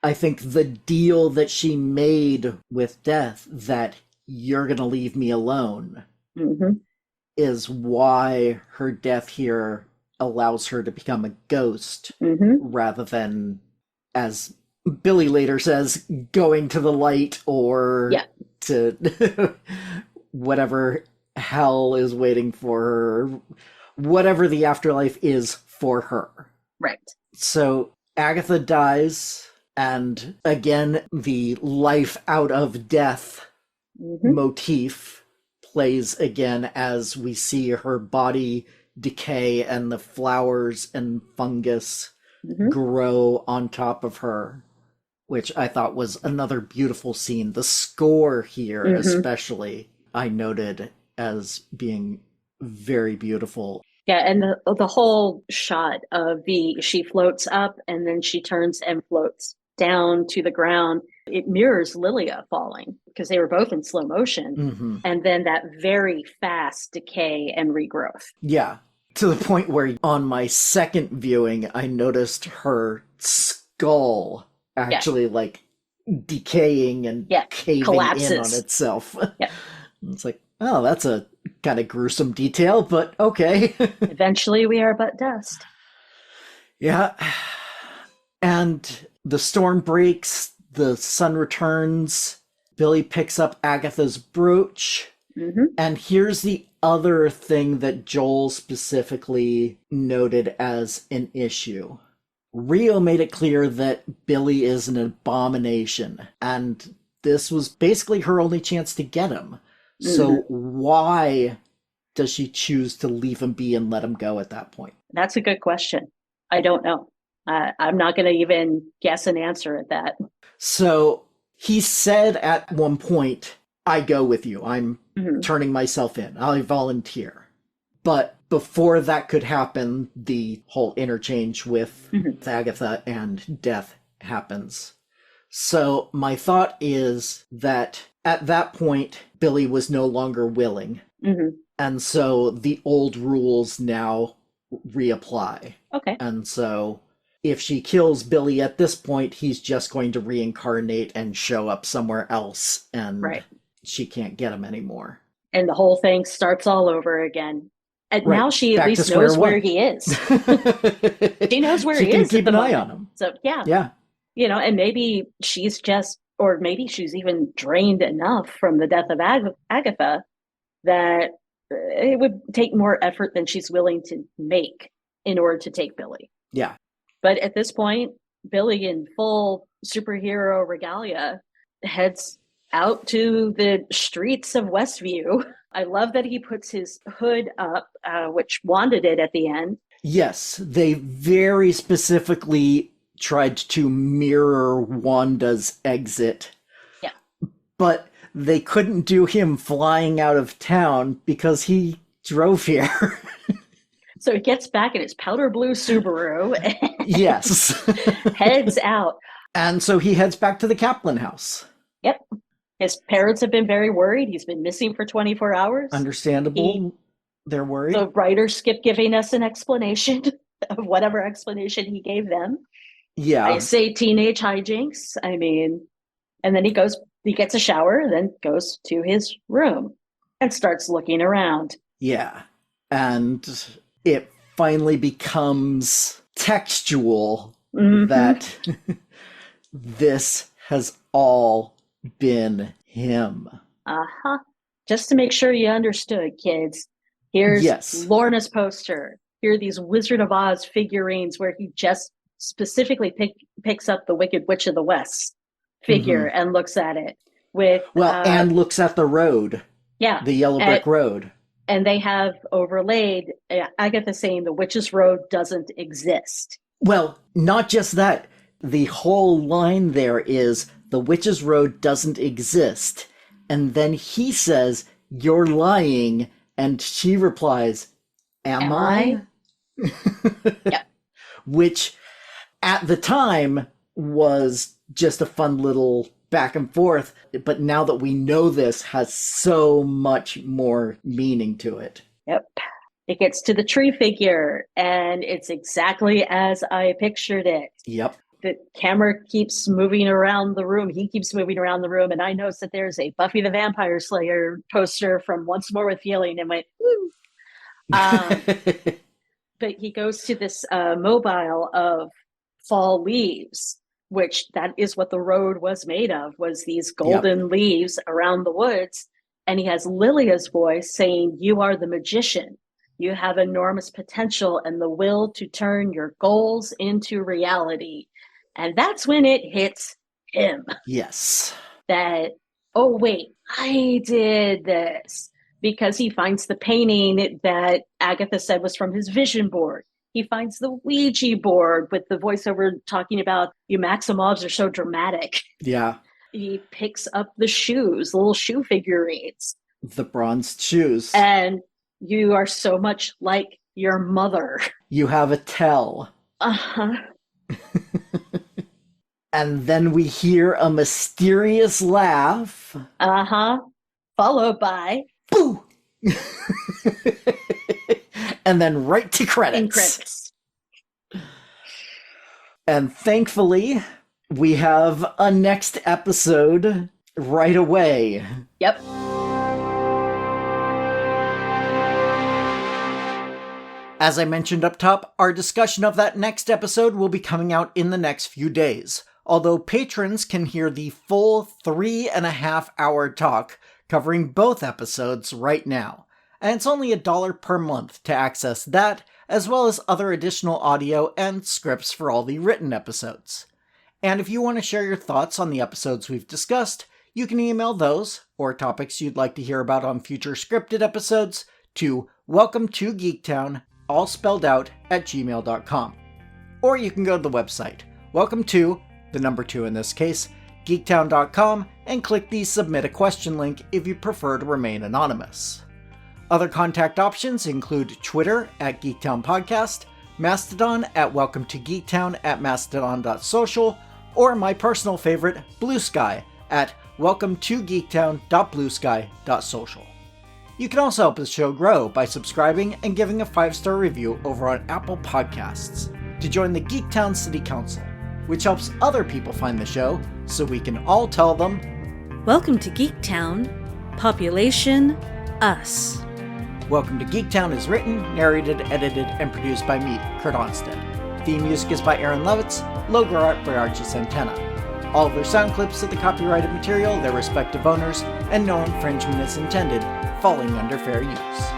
I think the deal that she made with Death, that you're going to leave me alone, is why her death here allows her to become a ghost, rather than, as Billy later says, going to the light or to whatever hell is waiting for her, whatever the afterlife is for her. Right. So Agatha dies, and again, the life out of death motif plays again as we see her body decay and the flowers and fungus grow on top of her, which I thought was another beautiful scene. The score here, especially, I noted as being very beautiful. Yeah, and the whole shot of she floats up and then she turns and floats down to the ground. It mirrors Lilia falling, because they were both in slow motion. And then that very fast decay and regrowth. Yeah, to the point where on my second viewing, I noticed her skull actually like decaying and caving collapses in on itself. Yeah. It's like, oh, that's a kind of gruesome detail, but okay. Eventually we are but dust. Yeah. And the storm breaks, the sun returns, Billy picks up Agatha's brooch, and here's the other thing that Joel specifically noted as an issue. Rio made it clear that Billy is an abomination, and this was basically her only chance to get him. So why does she choose to leave him be and let him go at that point? That's a good question. I don't know. I'm not going to even guess an answer at that. So he said at one point, I go with you. I'm turning myself in. I volunteer. But before that could happen, the whole interchange with Agatha and Death happens. So my thought is that at that point, Billy was no longer willing. And so the old rules now reapply. Okay. And so if she kills Billy at this point, he's just going to reincarnate and show up somewhere else, and she can't get him anymore. And the whole thing starts all over again. And now she at least knows where he is. She knows where he is. She can keep an eye on him. So, yeah. And maybe she's just, or maybe she's even drained enough from the death of Agatha that it would take more effort than she's willing to make in order to take Billy. Yeah. But at this point, Billy, in full superhero regalia, heads out to the streets of Westview. I love that he puts his hood up, which Wanda did at the end. Yes, they very specifically tried to mirror Wanda's exit. Yeah. But they couldn't do him flying out of town because he drove here. So he gets back in his powder blue Subaru. Yes. Heads out. And so he heads back to the Kaplan house. Yep. His parents have been very worried. He's been missing for 24 hours. Understandable. They're worried. The writer skipped giving us an explanation of whatever explanation he gave them. Yeah. I say teenage hijinks. I mean, and then he gets a shower, then goes to his room and starts looking around. Yeah. And it finally becomes textual that this has all been him. Uh-huh. Just to make sure you understood, kids, here's Lorna's poster. Here are these Wizard of Oz figurines where he just specifically picks up the Wicked Witch of the West figure and looks at it with and looks at the road. Yeah. The yellow brick road. And they have overlaid Agatha saying the Witch's Road doesn't exist. Well, not just that. The whole line there is the Witch's Road doesn't exist. And then he says, "You're lying." And she replies, Am I? Yeah. Which at the time was just a fun little back and forth. But now that we know this, has so much more meaning to it. Yep. It gets to the tree figure, and it's exactly as I pictured it. Yep. The camera keeps moving around the room. He keeps moving around the room, and I noticed that there's a Buffy the Vampire Slayer poster from Once More with Feeling, and went, woo! But he goes to this mobile of fall leaves, which that is what the road was made of, was these golden leaves around the woods. And he has Lilia's voice saying, "You are the magician. You have enormous potential and the will to turn your goals into reality." And that's when it hits him. Yes. That, oh, wait, I did this. Because he finds the painting that Agatha said was from his vision board. He finds the Ouija board with the voiceover talking about, "You Maximovs are so dramatic." Yeah. He picks up the shoes, little shoe figurines. The bronzed shoes. And "You are so much like your mother. You have a tell." Uh-huh. And then we hear a mysterious laugh. Uh-huh. Followed by... Boo! And then right to credits. In credits. And thankfully, we have a next episode right away. Yep. As I mentioned up top, our discussion of that next episode will be coming out in the next few days, although patrons can hear the full 3.5-hour talk covering both episodes right now, and it's only $1 per month to access that, as well as other additional audio and scripts for all the written episodes. And if you want to share your thoughts on the episodes we've discussed, you can email those, or topics you'd like to hear about on future scripted episodes, to welcome2geektown, all spelled out, @gmail.com. Or you can go to the website, welcome to, the number 2 in this case, geektown.com, and click the Submit a Question link if you prefer to remain anonymous. Other contact options include Twitter @Geektown Podcast, Mastodon @Welcome2Geektown @Mastodon.social, or my personal favorite, Blue Sky @Welcome2Geektown.bluesky.social. You can also help the show grow by subscribing and giving a 5-star review over on Apple Podcasts to join the Geektown City Council, which helps other people find the show so we can all tell them, "Welcome to Geektown, population us." Welcome to Geektown is written, narrated, edited, and produced by me, Kurt Onstead. Theme music is by Aaron Levitz, logo art by Archie Santana. All of their sound clips of the copyrighted material, their respective owners, and no infringement is intended, falling under fair use.